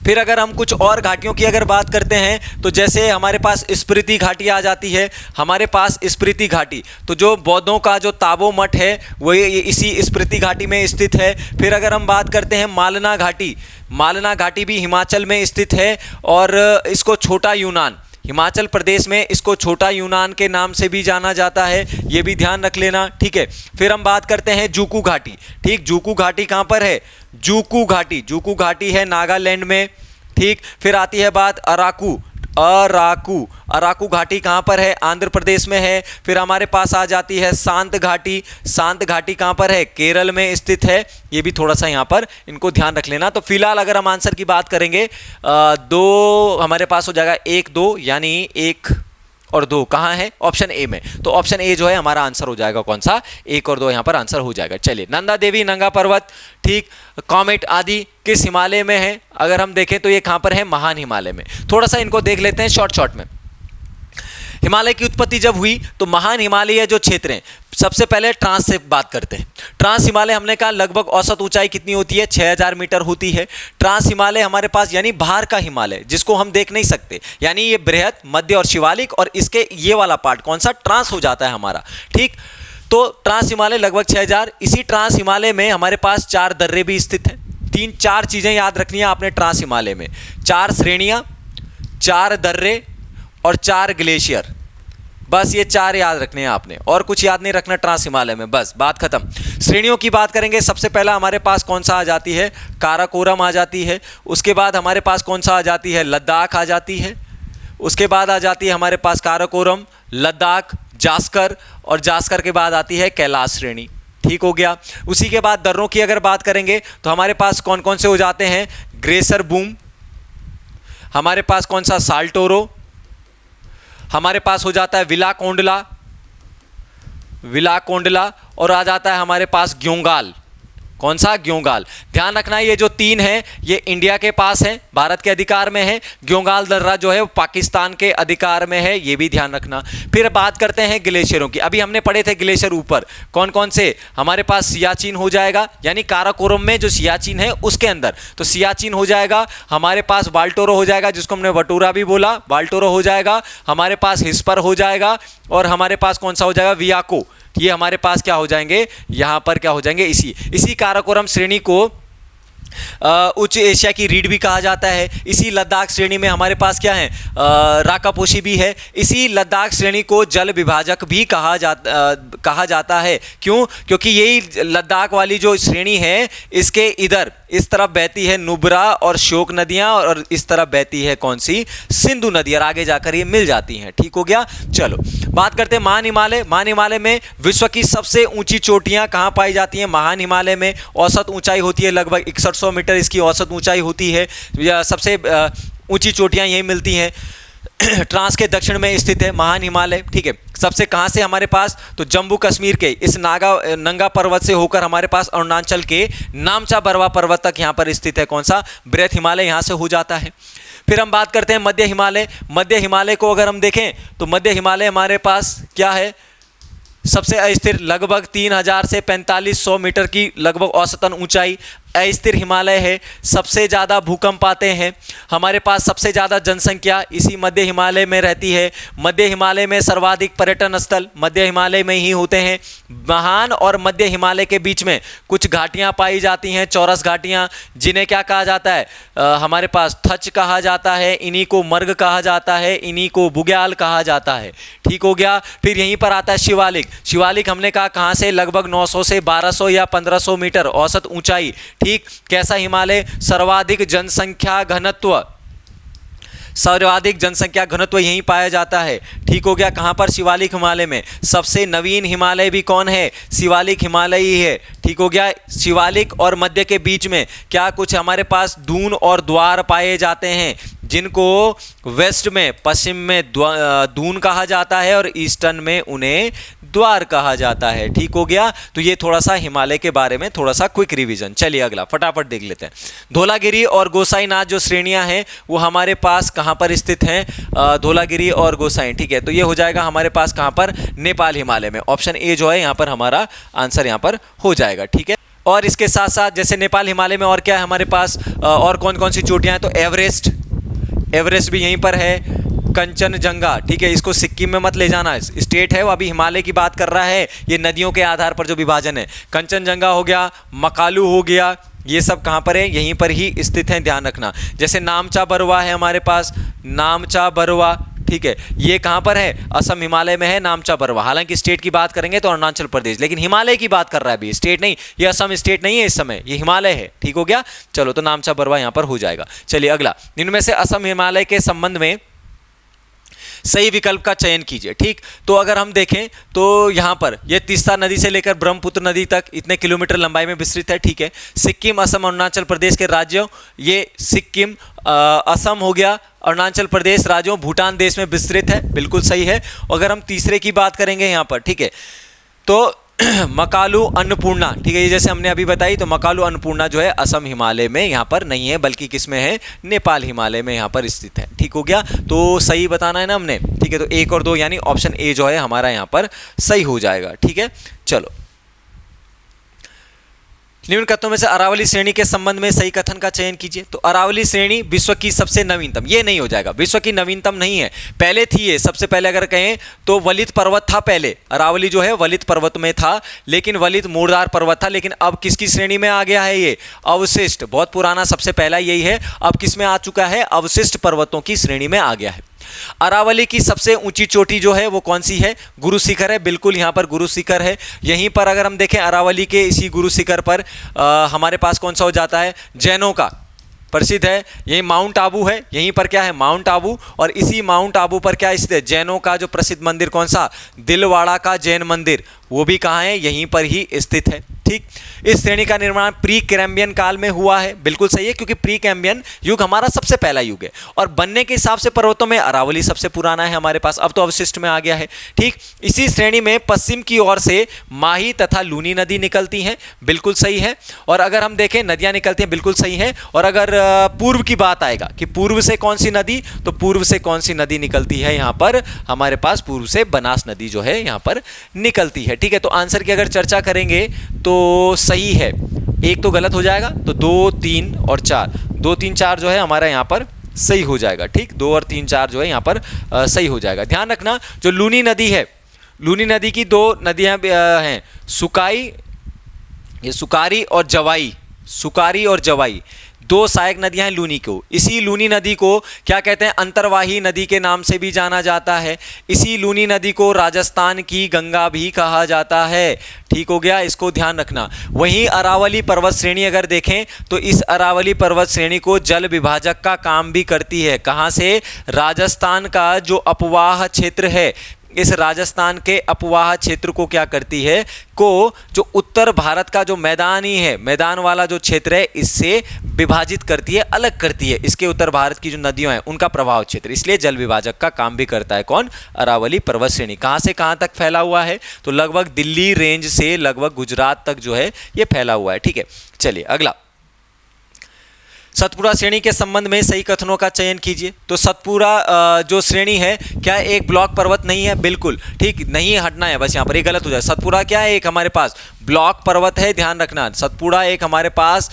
फिर अगर हम कुछ और घाटियों की अगर बात करते हैं तो जैसे हमारे पास स्पीति घाटी आ जाती है, हमारे पास स्पीति घाटी, तो जो बौद्धों का जो ताबो मठ है वो इसी स्पीति घाटी में स्थित है। फिर अगर हम बात करते हैं मालना घाटी, मालना घाटी भी हिमाचल में स्थित है और इसको छोटा यूनान, हिमाचल प्रदेश में इसको छोटा यूनान के नाम से भी जाना जाता है, ये भी ध्यान रख लेना। ठीक है। फिर हम बात करते हैं जूकू घाटी। ठीक, जूकू घाटी कहाँ पर है, जूकू घाटी, जूकू घाटी है नागालैंड में। ठीक, फिर आती है बात अराकू, अराकू, अराकू घाटी कहाँ पर है, आंध्र प्रदेश में है। फिर हमारे पास आ जाती है शांत घाटी, शांत घाटी कहाँ पर है, केरल में स्थित है, ये भी थोड़ा सा यहाँ पर इनको ध्यान रख लेना। तो फिलहाल अगर हम आंसर की बात करेंगे, दो हमारे पास हो जाएगा, 1 2, यानी 1 और 2 कहाँ है, ऑप्शन ए में। तो ऑप्शन ए जो है हमारा आंसर हो जाएगा, कौन सा, 1 और 2 यहाँ पर आंसर हो जाएगा। चलिए, नंदा देवी नंगा पर्वत, ठीक, कॉमेट आदि किस हिमालय में है, अगर हम देखें तो ये कहाँ पर है, महान हिमालय में। थोड़ा सा इनको देख लेते हैं शॉर्ट में। हिमालय की उत्पत्ति जब हुई तो महान हिमालय जो क्षेत्र हैं, सबसे पहले ट्रांस से बात करते हैं। ट्रांस हिमालय हमने कहा लगभग औसत ऊंचाई कितनी होती है, 6000 मीटर होती है। ट्रांस हिमालय हमारे पास यानी बाहर का हिमालय जिसको हम देख नहीं सकते, यानी ये बृहद, मध्य और शिवालिक, और इसके ये वाला पार्ट कौन सा, ट्रांस हो जाता है हमारा। ठीक, तो ट्रांस हिमालय लगभग 6000। इसी ट्रांस हिमालय में हमारे पास 4 दर्रे भी स्थित हैं। 3-4 चीज़ें याद रखनी है आपने ट्रांस हिमालय में, 4 श्रेणियाँ, 4 दर्रे और 4 ग्लेशियर, बस ये 4 याद रखने हैं आपने, और कुछ याद नहीं रखना ट्रांस हिमालय में, बस बात खत्म। श्रेणियों की बात करेंगे, सबसे पहला हमारे पास कौन सा आ जाती है, काराकोरम आ जाती है। उसके बाद हमारे पास कौन सा आ जाती है, लद्दाख आ जाती है। उसके बाद आ जाती है हमारे पास काराकोरम, लद्दाख, जास्कर, और जास्कर के बाद आती है कैलाश श्रेणी। ठीक हो गया। उसी के बाद दर्रों की अगर बात करेंगे तो हमारे पास कौन कौन से हो जाते हैं, ग्रेसर बूम, हमारे पास कौन सा, साल्टोरो, हमारे पास हो जाता है विलाकोंडला, विलाकोंडला, और आ जाता है हमारे पास ग्योंगाल, कौन सा, ग्योंगाल। ध्यान रखना ये जो 3 हैं ये इंडिया के पास है, भारत के अधिकार में है। ग्योंगाल दर्रा जो है वो पाकिस्तान के अधिकार में है, ये भी ध्यान रखना। फिर बात करते हैं ग्लेशियरों की। अभी हमने पढ़े थे ग्लेशियर ऊपर कौन कौन से, हमारे पास सियाचिन हो जाएगा, यानी काराकोरम में जो सियाचिन है उसके अंदर, तो सियाचिन हो जाएगा। हमारे पास बाल्टोरो हो जाएगा, जिसको हमने वटूरा भी बोला, बाल्टोरो हो जाएगा। हमारे पास हिस्पर हो जाएगा, और हमारे पास कौन सा हो जाएगा, वियाको। ये हमारे पास क्या हो जाएंगे, यहाँ पर क्या हो जाएंगे, इसी काराकोरम श्रेणी को उच्च एशिया की रीढ़ भी कहा जाता है। इसी लद्दाख श्रेणी में हमारे पास क्या है, राकापोशी भी है। इसी लद्दाख श्रेणी को जल विभाजक भी कहा जाता है। क्यों, क्योंकि यही लद्दाख वाली जो श्रेणी है इसके इधर इस तरफ बहती है नुब्रा और श्योक नदियां, और इस तरफ बहती है कौन सी, सिंधु नदी, और आगे जाकर ये मिल जाती हैं। ठीक हो गया। चलो बात करते हैं महान हिमालय। महान हिमालय में विश्व की सबसे ऊंची चोटियां कहाँ पाई जाती हैं, महान हिमालय में। औसत ऊंचाई होती है लगभग 6100 मीटर, इसकी औसत ऊंचाई होती है। सबसे ऊंची चोटियां यही मिलती हैं। ट्रांस के दक्षिण में स्थित है महान हिमालय। ठीक है, सबसे कहाँ से हमारे पास, तो जम्मू कश्मीर के इस नंगा पर्वत से होकर हमारे पास अरुणाचल के नामचा बरवा पर्वत तक यहाँ पर स्थित है कौन सा, बृहत हिमालय यहाँ से हो जाता है। फिर हम बात करते हैं मध्य हिमालय। मध्य हिमालय को अगर हम देखें तो मध्य हिमालय हमारे पास क्या है, सबसे अस्थिर, लगभग 3000 से 4500 मीटर की लगभग औसतन ऊंचाई, अस्थिर हिमालय है। सबसे ज़्यादा भूकंप आते हैं, हमारे पास सबसे ज़्यादा जनसंख्या इसी मध्य हिमालय में रहती है। मध्य हिमालय में सर्वाधिक पर्यटन स्थल मध्य हिमालय में ही होते हैं। महान और मध्य हिमालय के बीच में कुछ घाटियाँ पाई जाती हैं, चौरस घाटियाँ, जिन्हें क्या कहा जाता है, हमारे पास थच कहा जाता है, इन्हीं को मर्ग कहा जाता है, इन्हीं को बुग्याल कहा जाता है। ठीक हो गया। फिर यहीं पर आता है शिवालिक। शिवालिक हमने कहा कहाँ से, लगभग 900 से 1200 या 1500 मीटर औसत ऊंचाई। ठीक, कैसा हिमालय, सर्वाधिक जनसंख्या घनत्व, सर्वाधिक जनसंख्या घनत्व यहीं पाया जाता है। ठीक हो गया। कहाँ पर? शिवालिक हिमालय में। सबसे नवीन हिमालय भी कौन है? शिवालिक हिमालय ही है। ठीक हो गया। शिवालिक और मध्य के बीच में क्या कुछ हमारे पास दून और द्वार पाए जाते हैं, जिनको वेस्ट में, पश्चिम में दून कहा जाता है और ईस्टर्न में उन्हें द्वार कहा जाता है। ठीक हो गया। तो ये थोड़ा सा हिमालय के बारे में थोड़ा सा क्विक रिवीजन। चलिए अगला फटाफट देख लेते हैं। धौलागिरी और गोसाईनाथ जो श्रेणियां हैं वो हमारे पास कहां पर स्थित हैं? धौलागिरी और गोसाई। ठीक है, तो ये हो जाएगा हमारे पास कहां पर? नेपाल हिमालय में। ऑप्शन ए जो है यहां पर हमारा आंसर यहां पर हो जाएगा। ठीक है। और इसके साथ साथ जैसे नेपाल हिमालय में और क्या है हमारे पास, और कौन कौन सी चोटियां हैं? तो एवरेस्ट भी यहीं पर है। कंचनजंगा, ठीक है, इसको सिक्किम में मत ले जाना, स्टेट है वो, अभी हिमालय की बात कर रहा है, ये नदियों के आधार पर जो विभाजन है। कंचनजंगा हो गया, मकालू हो गया, ये सब कहाँ पर है? यहीं पर ही स्थित हैं, ध्यान रखना। जैसे नामचा बरवा है हमारे पास, नामचा बरवा, ठीक है, ये कहाँ पर है? असम हिमालय में है नामचा बरवा। हालांकि स्टेट की बात करेंगे तो अरुणाचल प्रदेश, लेकिन हिमालय की बात कर रहा है अभी, स्टेट नहीं, ये असम स्टेट नहीं है इस समय, ये हिमालय है। ठीक हो गया। चलो, तो नामचा बरवा यहाँ पर हो जाएगा। चलिए अगला, इनमें से असम हिमालय के संबंध में सही विकल्प का चयन कीजिए। ठीक, तो अगर हम देखें तो यहाँ पर यह तीस्ता नदी से लेकर ब्रह्मपुत्र नदी तक इतने किलोमीटर लंबाई में विस्तृत है। ठीक है, सिक्किम, असम, अरुणाचल प्रदेश के राज्यों, ये सिक्किम, असम हो गया, अरुणाचल प्रदेश राज्यों, भूटान देश में विस्तृत है, बिल्कुल सही है। अगर हम तीसरे की बात करेंगे यहाँ पर, ठीक है, तो मकालू अन्नपूर्णा, ठीक है, ये जैसे हमने अभी बताई, तो मकालू अन्नपूर्णा जो है असम हिमालय में यहाँ पर नहीं है, बल्कि किस में है? नेपाल हिमालय में यहाँ पर स्थित है। ठीक हो गया। तो सही बताना है ना हमने। ठीक है, तो 1 और 2 यानी ऑप्शन ए जो है हमारा यहाँ पर सही हो जाएगा। ठीक है। चलो, निम्न कथनों में से अरावली श्रेणी के संबंध में सही कथन का चयन कीजिए। तो अरावली श्रेणी विश्व की सबसे नवीनतम, ये नहीं हो जाएगा, विश्व की नवीनतम नहीं है, पहले थी ये। सबसे पहले अगर कहें तो वलित पर्वत था पहले, अरावली जो है वलित पर्वत में था, लेकिन वलित मूरदार पर्वत था, लेकिन अब किसकी श्रेणी में आ गया है? ये अवशिष्ट, बहुत पुराना, सबसे पहला यही है, अब किस में आ चुका है? अवशिष्ट पर्वतों की श्रेणी में आ गया है। अरावली की सबसे ऊंची चोटी जो है वो कौन सी है? गुरु शिखर है, बिल्कुल यहाँ पर गुरु शिखर है। यहीं पर अगर हम देखें अरावली के इसी गुरु शिखर पर हमारे पास कौन सा हो जाता है? जैनों का प्रसिद्ध है, यही माउंट आबू है, यहीं पर क्या है? माउंट आबू। और इसी माउंट आबू पर क्या स्थित है? जैनों का जो प्रसिद्ध मंदिर कौन सा? दिलवाड़ा का जैन मंदिर, वो भी कहाँ है? यहीं पर ही स्थित है। ठीक, इस श्रेणी का निर्माण प्री कैम्ब्रियन काल में हुआ है, बिल्कुल सही है, क्योंकि प्री कैम्ब्रियन युग हमारा सबसे पहला युग है, और बनने के हिसाब से पर्वतों में अरावली सबसे पुराना है हमारे पास, अब तो अवशिष्ट में आ गया है। ठीक, इसी श्रेणी में पश्चिम की ओर से माही तथा लूनी नदी निकलती हैं, बिल्कुल सही है। और अगर हम देखें नदियां निकलती हैं, बिल्कुल सही है। और अगर पूर्व की बात आएगा कि पूर्व से कौन सी नदी, तो पूर्व से कौन सी नदी निकलती है? यहाँ पर हमारे पास पूर्व से बनास नदी जो है यहाँ पर निकलती है। ठीक है, तो आंसर की अगर चर्चा करेंगे तो सही है, एक तो गलत हो जाएगा, तो 2, 3 और 4, 2, 3, 4 जो है हमारा यहाँ पर सही हो जाएगा। ठीक, 2 और 3, 4 जो है यहाँ पर सही हो जाएगा। ध्यान रखना, जो लूनी नदी है, लूनी नदी की 2 नदियाँ हैं, सुकारी और जवाई, सुकारी और जवाई, 2 सहायक नदियां हैं लूनी को। इसी लूनी नदी को क्या कहते हैं? अंतर्वाही नदी के नाम से भी जाना जाता है। इसी लूनी नदी को राजस्थान की गंगा भी कहा जाता है। ठीक हो गया, इसको ध्यान रखना। वहीं अरावली पर्वत श्रेणी अगर देखें तो इस अरावली पर्वत श्रेणी को जल विभाजक का काम भी करती है। कहाँ से? राजस्थान का जो अपवाह क्षेत्र है, इस राजस्थान के अपवाह क्षेत्र को क्या करती है? को जो उत्तर भारत का जो मैदानी है, मैदान वाला जो क्षेत्र है, इससे विभाजित करती है, अलग करती है। इसके उत्तर भारत की जो नदियां हैं उनका प्रभाव क्षेत्र, इसलिए जल विभाजक का काम भी करता है। कौन? अरावली पर्वत श्रेणी। कहां से कहां तक फैला हुआ है? तो लगभग दिल्ली रेंज से लगभग गुजरात तक जो है ये फैला हुआ है। ठीक है, चलिए अगला, सतपुड़ा श्रेणी के संबंध में सही कथनों का चयन कीजिए। तो सतपुड़ा जो श्रेणी है क्या एक ब्लॉक पर्वत नहीं है? बिल्कुल ठीक, नहीं हटना है बस, यहाँ पर ये गलत हो जाए। सतपुड़ा क्या है? एक हमारे पास ब्लॉक पर्वत है, ध्यान रखना। सतपुड़ा एक हमारे पास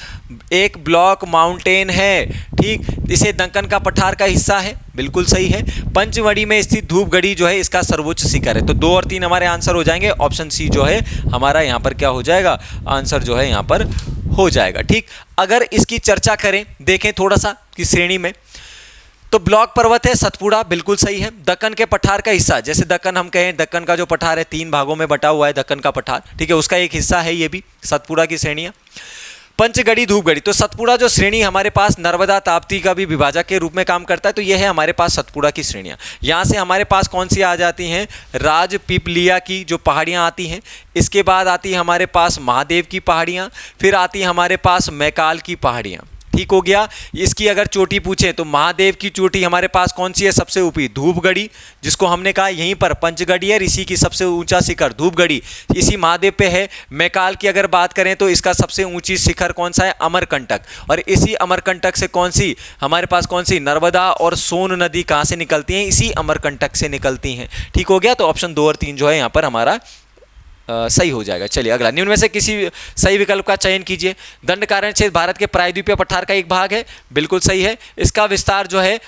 एक ब्लॉक माउंटेन है। ठीक, इसे दक्कन का पठार का हिस्सा है, बिल्कुल सही है। पंचमढ़ी में स्थित धूपगढ़ी जो है इसका सर्वोच्च शिखर है। तो 2 और 3 हमारे आंसर हो जाएंगे। ऑप्शन सी जो है हमारा यहाँ पर क्या हो जाएगा? आंसर जो है यहाँ पर हो जाएगा। ठीक, अगर इसकी चर्चा करें, देखें थोड़ा सा कि श्रेणी में, तो ब्लॉक पर्वत है सतपुड़ा, बिल्कुल सही है। दक्कन के पठार का हिस्सा, जैसे दक्कन हम कहें, दक्कन का जो पठार है 3 भागों में बटा हुआ है दक्कन का पठार, ठीक है, उसका एक हिस्सा है ये भी सतपुड़ा की श्रेणियाँ। पंचगढ़ी धूपगढ़ी, तो सतपुड़ा जो श्रेणी हमारे पास नर्मदा ताप्ती का भी विभाजक के रूप में काम करता है, तो यह है हमारे पास सतपुड़ा की श्रेणियाँ। यहाँ से हमारे पास कौन सी आ जाती हैं, राजपीपलिया की जो पहाड़ियाँ आती हैं, इसके बाद आती है हमारे पास महादेव की पहाड़ियाँ, फिर आती है हमारे पास मैकाल की पहाड़ियाँ। ठीक हो गया। इसकी अगर चोटी पूछें तो महादेव की चोटी हमारे पास कौन सी है, सबसे ऊपरी धूपगढ़ी, जिसको हमने कहा यहीं पर पंचगढ़ी है, ऋषि की सबसे ऊंचा शिखर धूपगढ़ी इसी महादेव पे है। मैकाल की अगर बात करें तो इसका सबसे ऊंची शिखर कौन सा है, अमरकंटक, और इसी अमरकंटक से कौन सी हमारे पास कौन सी नर्मदा और सोन नदी कहाँ से निकलती हैं, इसी अमरकंटक से निकलती हैं। ठीक हो गया। तो ऑप्शन 2 और 3 जो है यहाँ पर हमारा सही हो जाएगा। चलिए अगला, निम्न में से किसी सही विकल्प का चयन कीजिए। दंडकारण्य क्षेत्र भारत के प्रायद्वीपीय पठार का एक भाग है, बिल्कुल सही है। इसका विस्तार जो है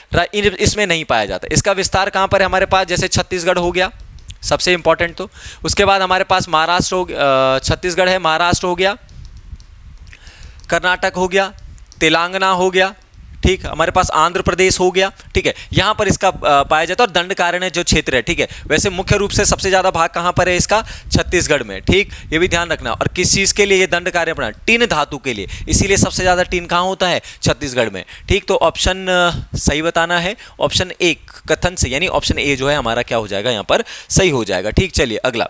इसमें नहीं पाया जाता। इसका विस्तार कहाँ पर है हमारे पास, जैसे छत्तीसगढ़ हो गया सबसे इंपॉर्टेंट, तो उसके बाद हमारे पास महाराष्ट्र हो गया, छत्तीसगढ़ है, महाराष्ट्र हो गया, कर्नाटक हो गया, तेलंगाना हो गया, ठीक, हमारे पास आंध्र प्रदेश हो गया। ठीक है, यहाँ पर इसका पाया जाता है। और दंडकारण्य जो क्षेत्र है, ठीक है, वैसे मुख्य रूप से सबसे ज़्यादा भाग कहाँ पर है इसका, छत्तीसगढ़ में। ठीक, ये भी ध्यान रखना। और किस चीज़ के लिए ये दंडकारण्य पड़ा, टिन धातु के लिए, इसीलिए सबसे ज़्यादा टिन कहाँ होता है, छत्तीसगढ़ में। ठीक, तो ऑप्शन सही बताना है, ऑप्शन 1 कथन से, यानी ऑप्शन ए जो है हमारा क्या हो जाएगा यहाँ पर सही हो जाएगा। ठीक, चलिए अगला,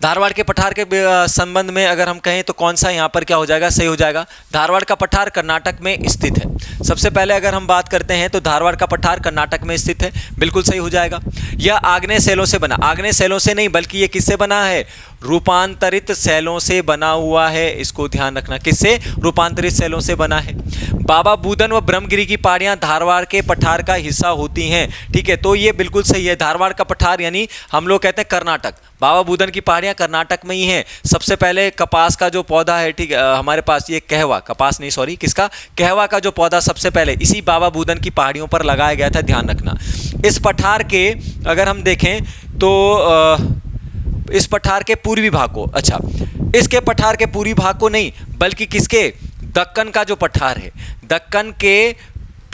धारवाड़ के पठार के संबंध में अगर हम कहें तो कौन सा यहाँ पर क्या हो जाएगा, सही हो जाएगा। धारवाड़ का पठार कर्नाटक में स्थित है। सबसे पहले अगर हम बात करते हैं तो धारवाड़ का पठार कर्नाटक में स्थित है, बिल्कुल सही हो जाएगा। यह आग्नेय शैलों से बना, आग्नेय शैलों से नहीं बल्कि ये किससे बना है, रूपांतरित शैलों से बना हुआ है। इसको ध्यान रखना, किससे, रूपांतरित शैलों से बना है। बाबा बूदन व ब्रह्मगिरी की पहाड़ियाँ धारवाड़ के पठार का हिस्सा होती हैं। ठीक है, तो ये बिल्कुल सही है। धारवाड़ का पठार यानी हम लोग कहते हैं कर्नाटक, बाबा बूदन की पहाड़ियाँ कर्नाटक में ही हैं। सबसे पहले कपास का जो पौधा है, ठीक है, हमारे पास ये कहवा, कपास नहीं सॉरी, किसका, कहवा का जो पौधा सबसे पहले इसी बाबा बूदन की पहाड़ियों पर लगाया गया था, ध्यान रखना। इस पठार के अगर हम देखें तो इस पठार के पूर्वी भाग को, अच्छा इसके पठार के पूर्वी भाग को नहीं बल्कि किसके, दक्कन का जो पठार है, दक्कन के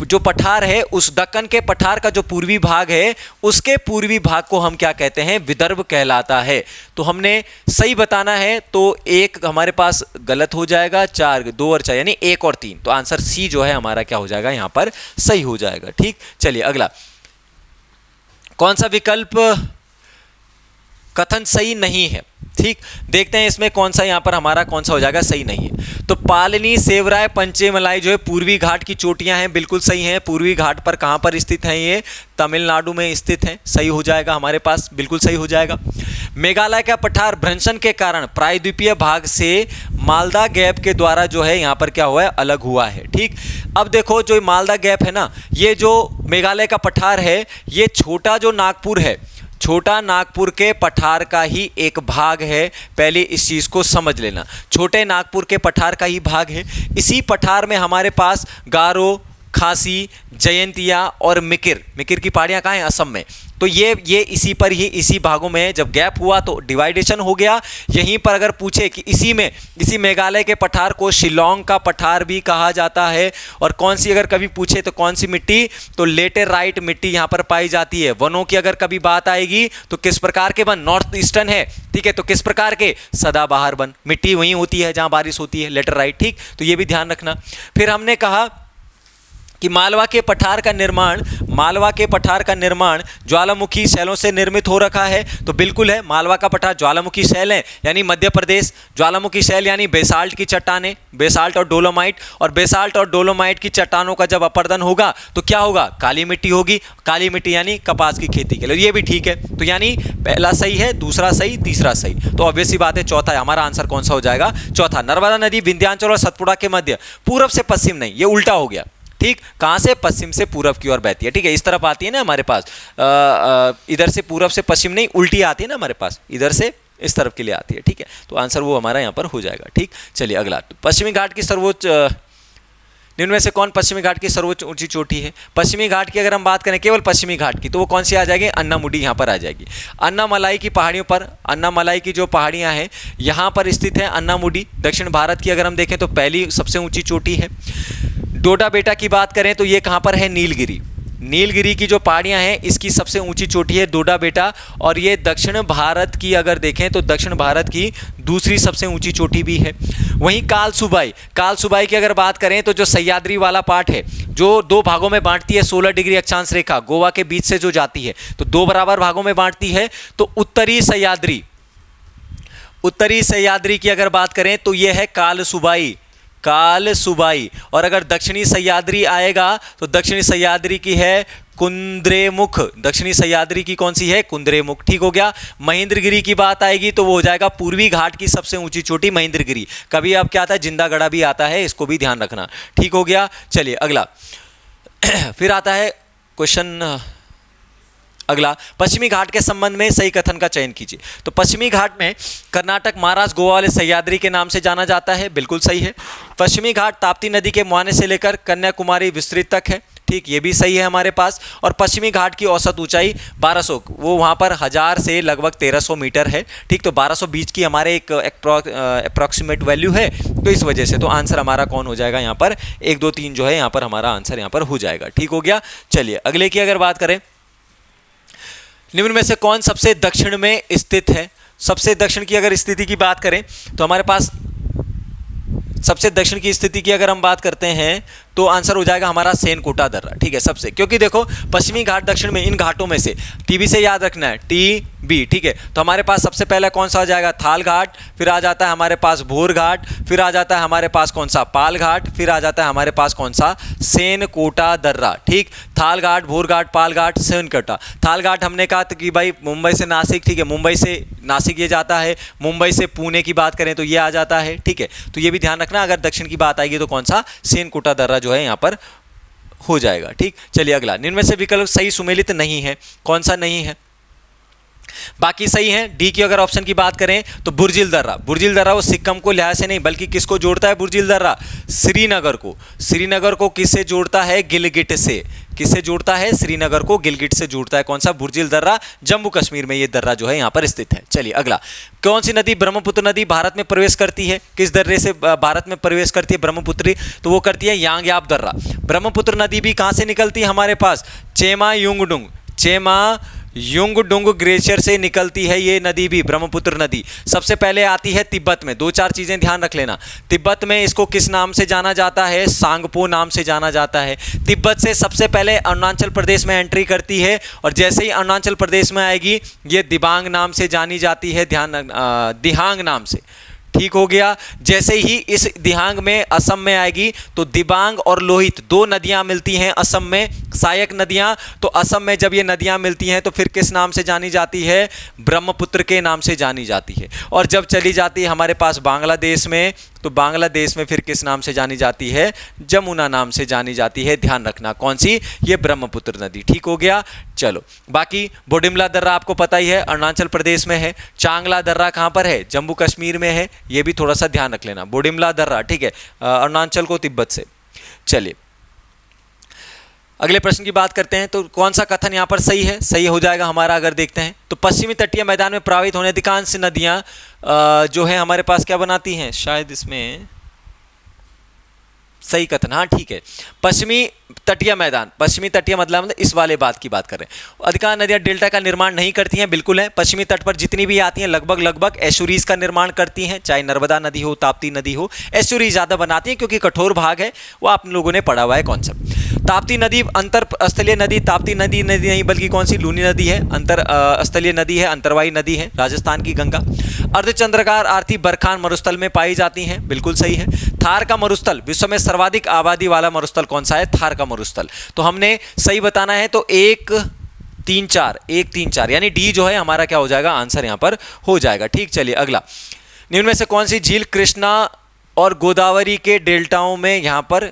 जो पठार है, उस दक्कन के पठार का जो पूर्वी भाग है उसके पूर्वी भाग को हम क्या कहते हैं, विदर्भ कहलाता है। तो हमने सही बताना है, तो 1 हमारे पास गलत हो जाएगा, 4 2 और 4 यानी 1 और 3, तो आंसर सी जो है हमारा क्या हो जाएगा यहाँ पर सही हो जाएगा। ठीक, चलिए अगला, कौन सा विकल्प कथन सही नहीं है। ठीक, देखते हैं इसमें कौन सा यहाँ पर हमारा कौन सा हो जाएगा सही नहीं है। तो पालनी, सेवराय, पंचेमलाई जो है पूर्वी घाट की चोटियां हैं, बिल्कुल सही हैं। पूर्वी घाट पर कहाँ पर स्थित हैं, ये तमिलनाडु में स्थित हैं, सही हो जाएगा हमारे पास, बिल्कुल सही हो जाएगा। मेघालय का पठार भ्रंशन के कारण प्रायद्वीपीय भाग से मालदा गैप के द्वारा जो है यहाँ पर क्या हुआ है, अलग हुआ है। ठीक, अब देखो जो मालदा गैप है ना, ये जो मेघालय का पठार है, ये छोटा जो नागपुर है, छोटा नागपुर के पठार का ही एक भाग है। पहले इस चीज़ को समझ लेना, छोटे नागपुर के पठार का ही भाग है। इसी पठार में हमारे पास गारो, खासी, जयंतिया और मिकिर, मिकिर की पहाड़ियाँ कहाँ हैं, असम में। तो ये इसी पर ही, इसी भागों में जब गैप हुआ तो डिवाइडेशन हो गया। यहीं पर अगर पूछे कि इसी मेघालय के पठार को शिलोंग का पठार भी कहा जाता है। और कौन सी अगर कभी पूछे तो कौन सी मिट्टी, तो लेटेराइट मिट्टी यहाँ पर पाई जाती है। वनों की अगर कभी बात आएगी तो किस प्रकार के वन, नॉर्थ ईस्टर्न है, ठीक है, तो किस प्रकार के, सदाबहार वन, मिट्टी वहीं होती है जहाँ बारिश होती है, लेटेराइट। ठीक, तो ये भी ध्यान रखना। फिर हमने कहा कि मालवा के पठार का निर्माण ज्वालामुखी शैलों से निर्मित हो रखा है, तो बिल्कुल है। मालवा का पठार ज्वालामुखी शैल है, यानी मध्य प्रदेश। ज्वालामुखी शैल यानी बेसाल्ट की चट्टानें, बेसाल्ट और डोलोमाइट, और बेसाल्ट और डोलोमाइट की चट्टानों का जब अपर्दन होगा तो क्या होगा, काली मिट्टी होगी। काली मिट्टी यानी कपास की खेती के लिए, ये भी ठीक है। तो यानी पहला सही है, दूसरा सही, तीसरा सही, तो ऑब्वियस सी बात है चौथा है हमारा आंसर। कौन सा हो जाएगा, चौथा। नर्मदा नदी विंध्याचल और सतपुड़ा के मध्य, पूर्व से पश्चिम नहीं, ये उल्टा हो गया। ठीक, कहाँ से, पश्चिम से पूरब की ओर बहती है। ठीक है, इस तरफ आती है ना हमारे पास, इधर से पूरब से पश्चिम नहीं, उल्टी आती है ना हमारे पास, इधर से इस तरफ के लिए आती है। ठीक है, तो आंसर वो हमारा यहाँ पर हो जाएगा। ठीक, चलिए अगला, तो पश्चिमी घाट की सर्वोच्च, निम्न में से कौन पश्चिमी घाट की सर्वोच्च ऊंची चोटी है। पश्चिमी घाट की अगर हम बात करें, केवल पश्चिमी घाट की, तो वो कौन सी आ जाएगी, अन्नामुडी यहाँ पर आ जाएगी। अन्नामलाई की पहाड़ियों पर, अन्नामलाई की जो पहाड़ियाँ हैं यहाँ पर स्थित है अन्नामुडी। दक्षिण भारत की अगर हम देखें तो पहली सबसे ऊँची चोटी है। डोडा बेटा की बात करें तो ये कहाँ पर है, नीलगिरी। नीलगिरी की जो पहाड़ियां हैं इसकी सबसे ऊंची चोटी है डोडा बेटा, और ये दक्षिण भारत की अगर देखें तो दक्षिण भारत की दूसरी सबसे ऊंची चोटी भी है। वहीं कालसुबाई की अगर बात करें तो जो सह्याद्री वाला पार्ट है जो दो भागों में बांटती है 16 डिग्री अक्षांश रेखा गोवा के बीच से जो जाती है, तो दो बराबर भागों में बांटती है। तो उत्तरी सह्याद्री की अगर बात करें तो यह है कालसुबाई, और अगर दक्षिणी सह्याद्री आएगा तो दक्षिणी सह्याद्री की है कुंद्रेमुख। दक्षिणी सह्याद्री की कौन सी है? कुंद्रेमुख। ठीक हो गया। महेंद्रगिरी की बात आएगी तो वो हो जाएगा पूर्वी घाट की सबसे ऊंची चोटी महेंद्रगिरी। कभी अब क्या आता है, जिंदागढ़ा भी आता है, इसको भी ध्यान रखना। ठीक हो गया। चलिए अगला फिर आता है क्वेश्चन अगला, पश्चिमी घाट के संबंध में सही कथन का चयन कीजिए। तो पश्चिमी घाट में कर्नाटक, महाराष्ट्र, गोवा वाले सह्याद्री के नाम से जाना जाता है, बिल्कुल सही है। पश्चिमी घाट ताप्ती नदी के मुहाने से लेकर कन्याकुमारी विस्तृत तक है, ठीक, ये भी सही है हमारे पास। और पश्चिमी घाट की औसत ऊंचाई 1200, वो वहाँ पर 1000 से लगभग 1300 मीटर है, ठीक। तो 1200 बीच की हमारे एक अप्रॉक्सीमेट वैल्यू है, तो इस वजह से तो आंसर हमारा कौन हो जाएगा यहाँ पर? 1 2 3 जो है यहाँ पर हमारा आंसर यहाँ पर हो जाएगा। ठीक हो गया। चलिए अगले की अगर बात करें, निम्न में से कौन सबसे दक्षिण में स्थित है? सबसे दक्षिण की अगर स्थिति की बात करें तो हमारे पास सबसे दक्षिण की स्थिति की अगर हम बात करते हैं तो आंसर हो जाएगा हमारा सेनकोटा दर्रा, ठीक है, सबसे। क्योंकि देखो पश्चिमी घाट दक्षिण में, इन घाटों में से टीबी से याद रखना है, टीबी, ठीक है। तो हमारे पास सबसे पहले कौन सा हो जाएगा? थाल घाट, फिर आ जाता है हमारे पास भोर घाट, फिर आ जाता है हमारे पास कौन सा? पाल घाट, फिर आ जाता है हमारे पास कौन सा? सेनकोटा दर्रा, ठीक। थाल घाट, भोर घाट, पाल घाट, सेनकोटा। थाल घाट हमने कहा कि भाई मुंबई से नासिक, ठीक है, मुंबई से नासिक ये जाता है, मुंबई से पुणे की बात करें तो ये आ जाता है, ठीक है। तो ये भी ध्यान रखना, अगर दक्षिण की बात आएगी तो कौन सा? सेनकोटा दर्रा जो है यहाँ पर हो जाएगा, ठीक। चलिए अगला, निम्न में से विकल्प सही सुमेलित नहीं है, कौन सा नहीं है? बाकी सही है। डी की अगर ऑप्शन की बात करें तो बुर्जिल दर्रा वो सिक्किम को लिहाज से नहीं बल्कि किसको जोड़ता है? बुर्जिल दर्रा श्रीनगर को किससे जोड़ता है? गिलगिट से। किससे जोड़ता है? श्रीनगर को गिलगिट से जोड़ता है। कौन सा? बुर्जिल दर्रा, जम्मू कश्मीर में ये दर्रा जो है यहाँ पर स्थित है। चलिए अगला, कौन सी नदी ब्रह्मपुत्र नदी भारत में प्रवेश करती है? किस दर्रे से भारत में प्रवेश करती है ब्रह्मपुत्री? तो वो करती है यांग्याप दर्रा। ब्रह्मपुत्र नदी भी कहाँ से निकलती है हमारे पास? चेमायुंगडुंग ग्लेशियर से निकलती है ये नदी भी, ब्रह्मपुत्र नदी। सबसे पहले आती है तिब्बत में, 2-4 चीज़ें ध्यान रख लेना। तिब्बत में इसको किस नाम से जाना जाता है? सांगपो नाम से जाना जाता है। तिब्बत से सबसे पहले अरुणाचल प्रदेश में एंट्री करती है, और जैसे ही अरुणाचल प्रदेश में आएगी ये दिबांग नाम से जानी जाती है, दिहांग नाम से, ठीक हो गया। जैसे ही इस दिहांग में असम में आएगी तो दिबांग और लोहित 2 नदियां मिलती हैं असम में, सहायक नदियां। तो असम में जब ये नदियां मिलती हैं तो फिर किस नाम से जानी जाती है? ब्रह्मपुत्र के नाम से जानी जाती है। और जब चली जाती है हमारे पास बांग्लादेश में, तो बांग्लादेश में फिर किस नाम से जानी जाती है? जमुना नाम से जानी जाती है। ध्यान रखना कौन सी? ये ब्रह्मपुत्र नदी, ठीक हो गया। चलो बाकी बोडिमला दर्रा आपको पता ही है, अरुणाचल प्रदेश में है। चांगला दर्रा कहाँ पर है? जम्मू कश्मीर में है। ये भी थोड़ा सा ध्यान रख लेना, बोडिमला दर्रा, ठीक है, अरुणाचल को तिब्बत से। चलिए अगले प्रश्न की बात करते हैं, तो कौन सा कथन यहाँ पर सही है? सही हो जाएगा हमारा, अगर देखते हैं तो पश्चिमी तटीय मैदान में प्रवाहित होने अधिकांश नदियाँ जो है हमारे पास क्या बनाती हैं? शायद इसमें सही कथन, हाँ ठीक है, पश्चिमी तटीय मैदान, पश्चिमी तटीय मतलब इस वाले बात की बात कर रहे हैं। अधिकांश नदियां डेल्टा का निर्माण नहीं करती हैं, बिल्कुल है। पश्चिमी तट पर जितनी भी आती हैं लगभग एस्चुरीज का निर्माण करती हैं, चाहे नर्मदा नदी हो, ताप्ती नदी हो, एस्चुरीज ज़्यादा बनाती हैं क्योंकि कठोर भाग है, वो आप लोगों ने पढ़ा हुआ है कॉन्सेप्ट। ताप्ती नदी अंतर स्थलीय नदी, ताप्ती नदी नहीं बल्कि कौन सी? लूनी नदी है, अंतर स्थलीय नदी है, अंतरवाही नदी है, राजस्थान की गंगा। अर्धचंद्राकार आरती बरखान मरुस्थल में पाई जाती हैं, बिल्कुल सही है। थार का मरुस्थल, विश्व में सर्वाधिक आबादी वाला मरुस्थल कौन सा है? थार का मरुस्थल। तो हमने सही बताना है तो 1 3 4 यानी डी जो है हमारा क्या हो जाएगा? आंसर यहां पर हो जाएगा, ठीक। चलिए अगला, निम्न में से कौन सी झील कृष्णा और गोदावरी के डेल्टाओं में यहां पर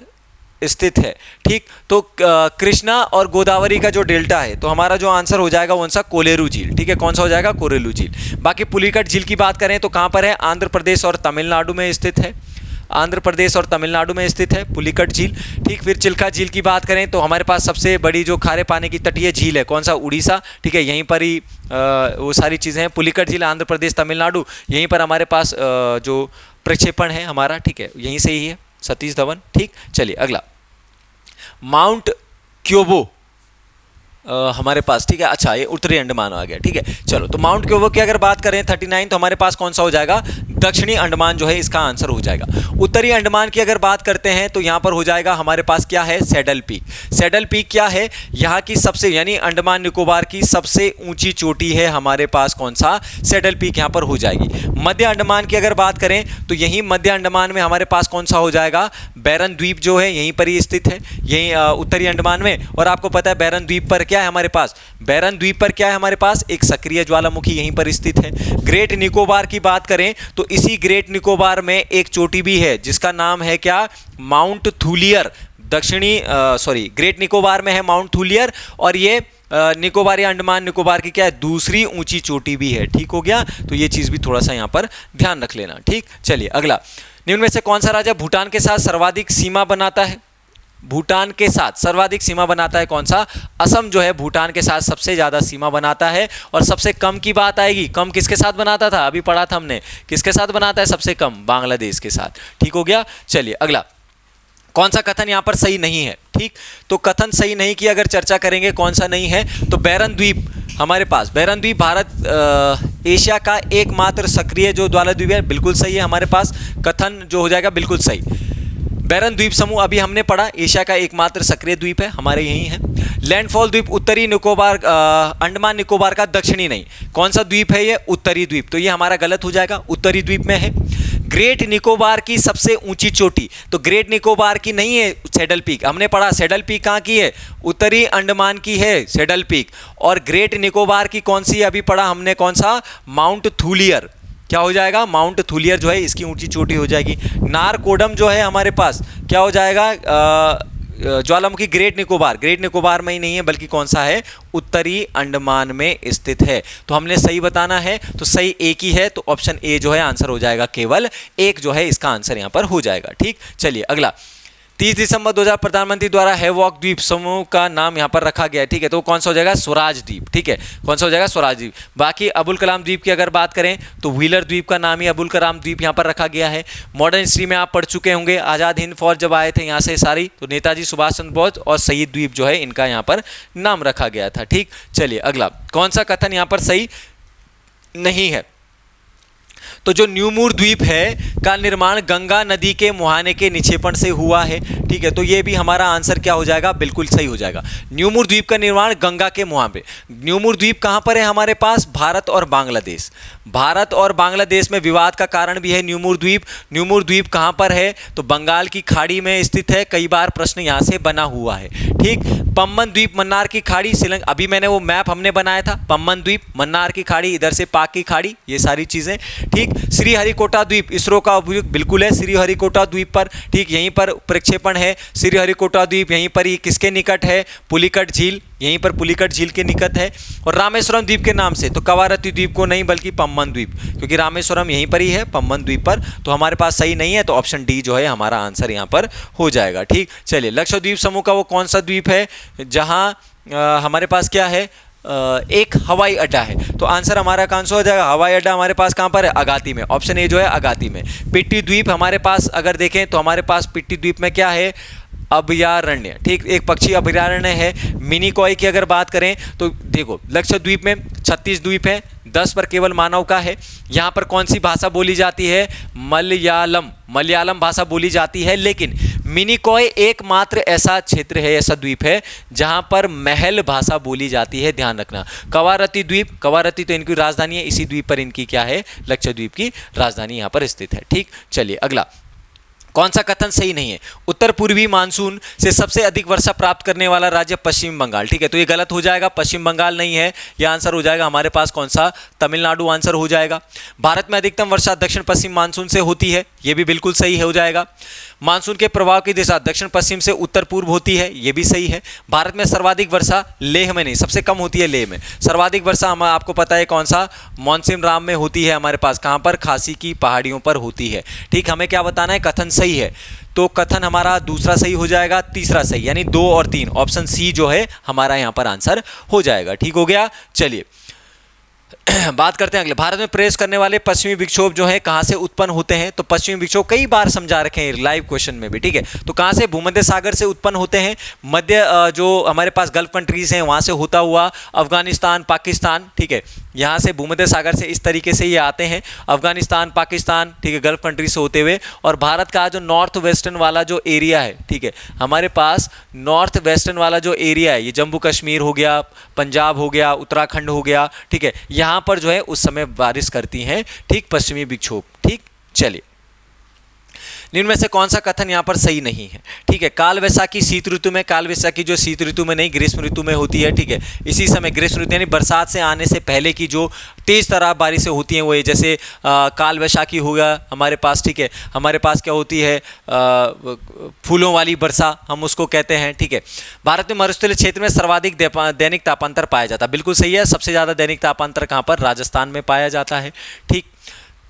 स्थित है? ठीक, तो कृष्णा और गोदावरी का जो डेल्टा है तो हमारा जो आंसर हो जाएगा कौन सा? कोलेरू झील, ठीक है, कौन सा हो जाएगा? कोलेरू झील। बाकी पुलिकट झील की बात करें तो कहां पर है? आंध्र प्रदेश और तमिलनाडु में स्थित है, आंध्र प्रदेश और तमिलनाडु में स्थित है पुलिकट झील, ठीक। फिर चिल्का झील की बात करें तो हमारे पास सबसे बड़ी जो खारे पानी की तटीय झील है कौन सा? उड़ीसा, ठीक है, यहीं पर ही वो सारी चीज़ें हैं। पुलिकट झील आंध्र प्रदेश तमिलनाडु, यहीं पर हमारे पास जो प्रक्षेपण है हमारा, ठीक है, यहीं से ही है, सतीश धवन, ठीक। चलिए अगला, माउंट क्योबो हमारे पास, ठीक है। अच्छा, ये उत्तरी अंडमान आ गया, ठीक है। चलो, तो माउंट क्योबो की अगर बात करें 39, तो हमारे पास कौन सा हो जाएगा? दक्षिणी अंडमान जो है इसका आंसर हो जाएगा। उत्तरी अंडमान की अगर बात करते हैं तो यहाँ पर हो जाएगा हमारे पास क्या है? Saddle peak. सैडल पीक क्या है? यहाँ की सबसे, यानी अंडमान निकोबार की सबसे ऊंची चोटी है हमारे पास कौन सा? सैडल पीक यहाँ पर हो जाएगी। मध्य अंडमान की अगर बात करें तो यहीं मध्य अंडमान में हमारे पास कौन सा हो जाएगा? बैरन द्वीप जो है यहीं पर ही स्थित है, यहीं उत्तरी अंडमान में। और आपको पता है बैरन द्वीप पर क्या है हमारे पास? बैरन द्वीप पर क्या है हमारे पास? एक सक्रिय ज्वालामुखी यहीं पर स्थित है। ग्रेट निकोबार की बात करें तो इसी ग्रेट निकोबार में एक चोटी भी है जिसका नाम है क्या? माउंट थूलियर। ग्रेट निकोबार में है माउंट थूलियर, और ये निकोबार या अंडमान निकोबार की क्या है? दूसरी ऊंची चोटी भी है। ठीक हो गया, तो ये चीज भी थोड़ा सा यहां पर ध्यान रख लेना। ठीक, चलिए अगला। निम्न में से कौन सा राज्य भूटान के साथ सर्वाधिक सीमा बनाता है? भूटान के साथ सर्वाधिक सीमा बनाता है कौन सा? असम जो है भूटान के साथ सबसे ज्यादा सीमा बनाता है। और सबसे कम की बात आएगी, कम किसके साथ बनाता था? अभी पढ़ा था हमने, किसके साथ बनाता है सबसे कम? बांग्लादेश के साथ। ठीक हो गया, चलिए अगला। कौन सा कथन यहां पर सही नहीं है? ठीक, तो कथन सही नहीं की अगर चर्चा करेंगे कौन सा नहीं है, तो बैरन द्वीप हमारे पास, बैरन द्वीप भारत एशिया का एकमात्र सक्रिय जो ज्वालाद्वीप है, बिल्कुल सही है हमारे पास। कथन जो हो जाएगा बिल्कुल सही। बैरन द्वीप समूह अभी हमने पढ़ा, एशिया का एकमात्र सक्रिय द्वीप है, हमारे यही है। लैंडफॉल द्वीप उत्तरी निकोबार, अंडमान निकोबार का दक्षिणी नहीं, कौन सा द्वीप है ये? उत्तरी द्वीप। तो ये हमारा गलत हो जाएगा, उत्तरी द्वीप में है। ग्रेट निकोबार की सबसे ऊंची चोटी, तो ग्रेट निकोबार की नहीं है सैडल पीक, हमने पढ़ा सैडल पीक कहाँ की है? उत्तरी अंडमान की है सैडल पीक। और ग्रेट निकोबार की कौन सी? अभी पढ़ा हमने कौन सा? माउंट थूलियर। क्या हो जाएगा? माउंट थूलियर जो है इसकी ऊंची चोटी हो जाएगी। नारकोडम जो है हमारे पास क्या हो जाएगा? ज्वालामुखी ग्रेट निकोबार, ग्रेट निकोबार में ही नहीं है बल्कि कौन सा है? उत्तरी अंडमान में स्थित है। तो हमने सही बताना है, तो सही एक ही है, तो ऑप्शन ए जो है आंसर हो जाएगा, केवल एक जो है इसका आंसर यहां पर हो जाएगा। ठीक, चलिए अगला। 30 दिसंबर 2000 प्रधानमंत्री द्वारा हैवॉक द्वीप समूह का नाम यहां पर रखा गया है। ठीक है, तो कौन सा हो जाएगा? स्वराज द्वीप। ठीक है, कौन सा हो जाएगा? स्वराज द्वीप। बाकी अबुल कलाम द्वीप की अगर बात करें तो व्हीलर द्वीप का नाम ही अबुल कलाम द्वीप यहां पर रखा गया है। मॉडर्न हिस्ट्री में आप पढ़ चुके होंगे, आज़ाद हिंद फौज जब आए थे यहाँ से सारी, तो नेताजी सुभाष चंद्र बोस और शहीद द्वीप जो है इनका यहाँ पर नाम रखा गया था। ठीक, चलिए अगला। कौन सा कथन यहाँ पर सही नहीं है? तो जो न्यूमूर द्वीप है का निर्माण गंगा नदी के मुहाने के निक्षेपण से हुआ है। ठीक है, तो ये भी हमारा आंसर क्या हो जाएगा? बिल्कुल सही हो जाएगा। न्यूमूर द्वीप का निर्माण गंगा के मुहाने पे। न्यूमूर द्वीप कहाँ पर है हमारे पास? भारत और बांग्लादेश। भारत और बांग्लादेश में विवाद का कारण भी है न्यूमूर द्वीप। न्यूमूर द्वीप कहाँ पर है? तो बंगाल की खाड़ी में स्थित है। कई बार प्रश्न यहाँ से बना हुआ है। ठीक, पम्बन द्वीप, मन्नार की खाड़ी, श्रीलंका। अभी मैंने वो मैप हमने बनाया था, पम्बन द्वीप, मन्नार की खाड़ी, इधर से पाक की खाड़ी, ये सारी चीजें। ठीक, श्रीहरिकोटा द्वीप इसरो का उपयोग बिल्कुल है श्रीहरिकोटा द्वीप पर। ठीक, यहीं पर प्रक्षेपण है श्रीहरिकोटा द्वीप, यहीं पर ही किसके निकट है? पुलिकट झील, यहीं पर पुलिकट झील के निकट है। और रामेश्वरम द्वीप के नाम से, तो कवारत्ती द्वीप को नहीं बल्कि पम्बन द्वीप, क्योंकि रामेश्वरम यहीं पर ही है पम्बन द्वीप पर। तो हमारे पास सही नहीं है, तो ऑप्शन डी जो है हमारा आंसर यहाँ पर हो जाएगा। ठीक, चलिए। लक्षद्वीप समूह का वो कौन सा द्वीप है जहां हमारे पास क्या है? एक हवाई अड्डा है। तो आंसर हमारा कौन सा हो जाएगा? हवाई अड्डा हमारे पास कहाँ पर है? अगाती में। ऑप्शन ए जो है अगाती में। पिट्टी द्वीप हमारे पास अगर देखें तो हमारे पास पिट्टी द्वीप में क्या है? अभयारण्य। ठीक, एक पक्षी अभयारण्य है। मिनिकॉय की अगर बात करें तो देखो, लक्षद्वीप में 36 द्वीप हैं, 10 पर केवल मानव का है। यहाँ पर कौन सी भाषा बोली जाती है? मलयालम, मलयालम भाषा बोली जाती है। लेकिन मिनिकॉय एकमात्र ऐसा क्षेत्र है, ऐसा द्वीप है जहाँ पर महल भाषा बोली जाती है, ध्यान रखना। कवारत्ती द्वीप, कवारत्ती तो इनकी राजधानी है, इसी द्वीप पर इनकी क्या है? लक्षद्वीप की राजधानी यहाँ पर स्थित है। ठीक, चलिए अगला। कौन सा कथन सही नहीं है? उत्तर पूर्वी मानसून से सबसे अधिक वर्षा प्राप्त करने वाला राज्य पश्चिम बंगाल। ठीक है, तो ये गलत हो जाएगा, पश्चिम बंगाल नहीं है, यह आंसर हो जाएगा हमारे पास कौन सा? तमिलनाडु आंसर हो जाएगा। भारत में अधिकतम वर्षा दक्षिण पश्चिम मानसून से होती है, यह भी बिल्कुल सही हो जाएगा। मानसून के प्रभाव की दिशा दक्षिण पश्चिम से उत्तर पूर्व होती है, यह भी सही है। भारत में सर्वाधिक वर्षा लेह में नहीं, सबसे कम होती है लेह में। सर्वाधिक वर्षा हम आपको पता है कौन सा? मानसून राम में होती है हमारे पास, कहां पर? खासी की पहाड़ियों पर होती है। ठीक, हमें क्या बताना है? कथन सही है, तो कथन हमारा दूसरा सही हो जाएगा, तीसरा सही, यानी 2 और 3, ऑप्शन सी जो है हमारा यहां पर आंसर हो जाएगा। ठीक हो गया, चलिए। बात करते हैं अगले, भारत में प्रवेश करने वाले पश्चिमी विक्षोभ जो है कहां से उत्पन्न होते हैं? तो पश्चिमी विक्षोभ कई बार समझा रखे हैं लाइव क्वेश्चन में भी, ठीक है। तो कहां से? भूमध्य सागर से उत्पन्न होते हैं, मध्य जो हमारे पास गल्फ कंट्रीज हैं वहां से होता हुआ अफगानिस्तान, पाकिस्तान, ठीक है, यहाँ से भूमध्य सागर से इस तरीके से ये आते हैं, अफगानिस्तान, पाकिस्तान, ठीक है, गल्फ कंट्री से होते हुए, और भारत का जो नॉर्थ वेस्टर्न वाला जो एरिया है, ठीक है, हमारे पास नॉर्थ वेस्टर्न वाला जो एरिया है, ये जम्मू कश्मीर हो गया, पंजाब हो गया, उत्तराखंड हो गया, ठीक है, यहाँ पर जो है उस समय बारिश करती हैं, ठीक, पश्चिमी विक्षोभ, ठीक। चलिए, निम्न में से कौन सा कथन यहाँ पर सही नहीं है? ठीक है, काल वैसाखी शीत ऋतु में, काल वैसाखी जो शीत ऋतु में नहीं ग्रीष्म ऋतु में होती है, ठीक है, इसी समय ग्रीष्म ऋतु यानी बरसात से आने से पहले की जो तेज तरार बारिशें होती हैं वो जैसे काल वैसाखी हो गया हमारे पास, ठीक है, हमारे पास क्या होती है फूलों वाली वर्षा हम उसको कहते हैं, ठीक है। भारत में मरुस्थलीय क्षेत्र में सर्वाधिक दैनिक तापांतर पाया जाता है, बिल्कुल सही है, सबसे ज़्यादा दैनिक तापांतर कहाँ पर? राजस्थान में पाया जाता है, ठीक।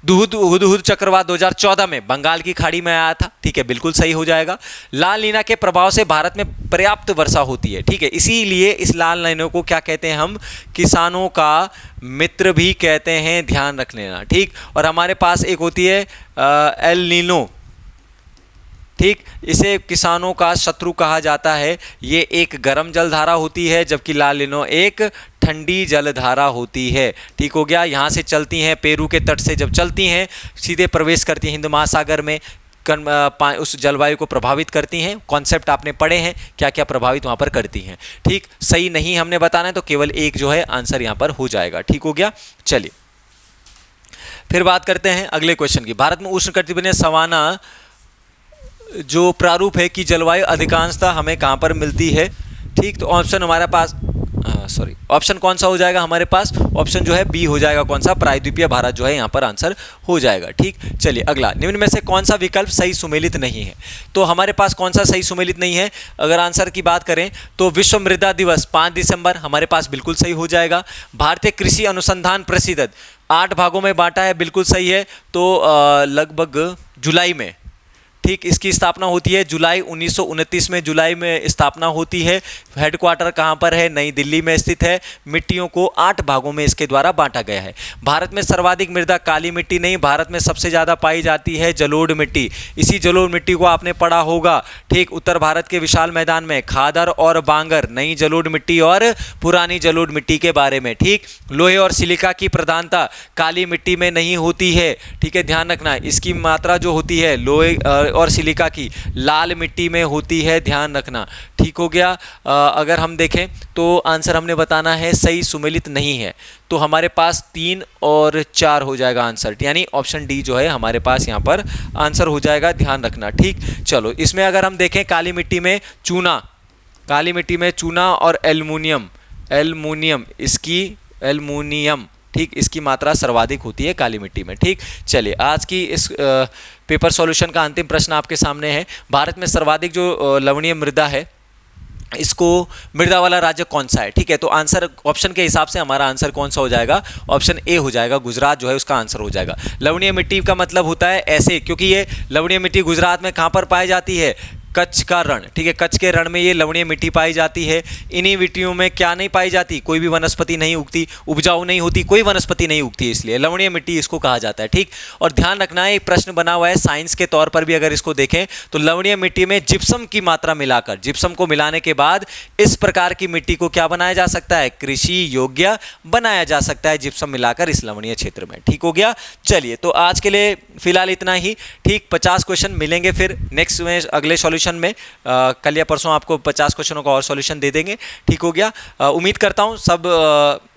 हुदहुद चक्रवात 2014 में बंगाल की खाड़ी में आया था, ठीक है, बिल्कुल सही हो जाएगा। लाल नीना के प्रभाव से भारत में पर्याप्त वर्षा होती है, ठीक है, इसीलिए इस लाल नीना को क्या कहते हैं हम? किसानों का मित्र भी कहते हैं, ध्यान रख लेना, ठीक। और हमारे पास एक होती है एल नीनो, ठीक, इसे किसानों का शत्रु कहा जाता है। ये एक गर्म जलधारा होती है जबकि लाल नीनो एक ठंडी जलधारा होती है, ठीक हो गया। यहाँ से चलती हैं, पेरू के तट से जब चलती हैं सीधे प्रवेश करती हैं हिंद महासागर में, उस जलवायु को प्रभावित करती हैं। कॉन्सेप्ट आपने पढ़े हैं, क्या क्या प्रभावित वहाँ पर करती हैं, ठीक। सही नहीं हमने बताना है तो केवल एक जो है आंसर यहाँ पर हो जाएगा, ठीक हो गया। चलिए फिर बात करते हैं अगले क्वेश्चन की। भारत में उष्णकटिबंधीय सवाना जो प्रारूप है कि जलवायु अधिकांशतः हमें कहाँ पर मिलती है, ठीक। तो ऑप्शन हमारे पास ऑप्शन कौन सा हो जाएगा हमारे पास? ऑप्शन जो है बी हो जाएगा, कौन सा? प्रायद्वीपीय भारत जो है यहाँ पर आंसर हो जाएगा, ठीक। चलिए अगला, निम्न में से कौन सा विकल्प सही सुमेलित नहीं है? तो हमारे पास कौन सा सही सुमेलित नहीं है? अगर आंसर की बात करें तो विश्व मृदा दिवस 5 दिसंबर हमारे पास बिल्कुल सही हो जाएगा। भारतीय कृषि अनुसंधान परिषद 8 भागों में बांटा है, बिल्कुल सही है। तो लगभग जुलाई में, ठीक, इसकी स्थापना होती है जुलाई 1929 में, जुलाई में स्थापना होती है। हेडक्वार्टर कहाँ पर है? नई दिल्ली में स्थित है। मिट्टियों को 8 भागों में इसके द्वारा बांटा गया है। भारत में सर्वाधिक मृदा काली मिट्टी नहीं, भारत में सबसे ज़्यादा पाई जाती है जलोढ़ मिट्टी। इसी जलोढ़ मिट्टी को आपने पढ़ा होगा, ठीक। उत्तर भारत के विशाल मैदान में खादर और बांगर, नई जलोढ़ मिट्टी और पुरानी जलोढ़ मिट्टी के बारे में, ठीक। लोहे और सिलिका की प्रधानता काली मिट्टी में नहीं होती है, ठीक है, ध्यान रखना। इसकी मात्रा जो होती है लोहे और सिलिका की लाल मिट्टी में होती है, ध्यान रखना, ठीक हो गया। अगर हम देखें तो आंसर हमने बताना है सही सुमेलित नहीं है, तो हमारे पास 3 और 4 हो जाएगा आंसर, यानी ऑप्शन डी जो है हमारे पास यहाँ पर आंसर हो जाएगा, ध्यान रखना, ठीक। चलो इसमें अगर हम देखें काली मिट्टी में चूना, काली मिट्टी में चूना और एल्युमिनियम एल्युमिनियम, ठीक, इसकी मात्रा सर्वाधिक होती है काली मिट्टी में, ठीक। चलिए आज की इस पेपर सॉल्यूशन का अंतिम प्रश्न आपके सामने है। भारत में सर्वाधिक जो लवणीय मृदा है, इसको मृदा वाला राज्य कौन सा है, ठीक है। तो आंसर ऑप्शन के हिसाब से हमारा आंसर कौन सा हो जाएगा? ऑप्शन ए हो जाएगा, गुजरात जो है उसका आंसर हो जाएगा। लवणीय मिट्टी का मतलब होता है ऐसे, क्योंकि ये लवणीय मिट्टी गुजरात में कहाँ पर पाई जाती है? कच्छ का रण, ठीक है, कच्छ के रण में ये लवणीय मिट्टी पाई जाती है। इन्हीं मिट्टियों में क्या नहीं पाई जाती? कोई भी वनस्पति नहीं उगती, उपजाऊ नहीं होती, कोई वनस्पति नहीं उगती, इसलिए लवणीय मिट्टी इसको कहा जाता है, ठीक। और ध्यान रखना है, एक प्रश्न बना हुआ है साइंस के तौर पर भी, अगर इसको देखें तो लवणीय मिट्टी में जिप्सम की मात्रा मिलाकर, जिप्सम को मिलाने के बाद इस प्रकार की मिट्टी को क्या बनाया जा सकता है? कृषि योग्य बनाया जा सकता है, जिप्सम मिलाकर इस लवणीय क्षेत्र में, ठीक हो गया। चलिए तो आज के लिए फिलहाल इतना ही, ठीक। 50 क्वेश्चन मिलेंगे फिर नेक्स्ट में अगले सॉल्यूशन में, कल या परसों आपको 50 क्वेश्चनों का और सॉल्यूशन दे देंगे, ठीक हो गया। उम्मीद करता हूँ सब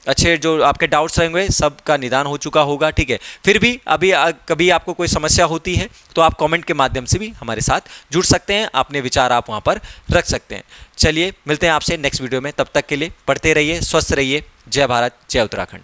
अच्छे जो आपके डाउट्स रहेंगे सब का निदान हो चुका होगा, ठीक है। फिर भी अभी कभी आपको कोई समस्या होती है तो आप कमेंट के माध्यम से भी हमारे साथ जुड़ सकते हैं, अपने विचार आप वहाँ पर रख सकते हैं। चलिए मिलते हैं आपसे नेक्स्ट वीडियो में, तब तक के लिए पढ़ते रहिए, स्वस्थ रहिए। जय भारत, जय उत्तराखंड।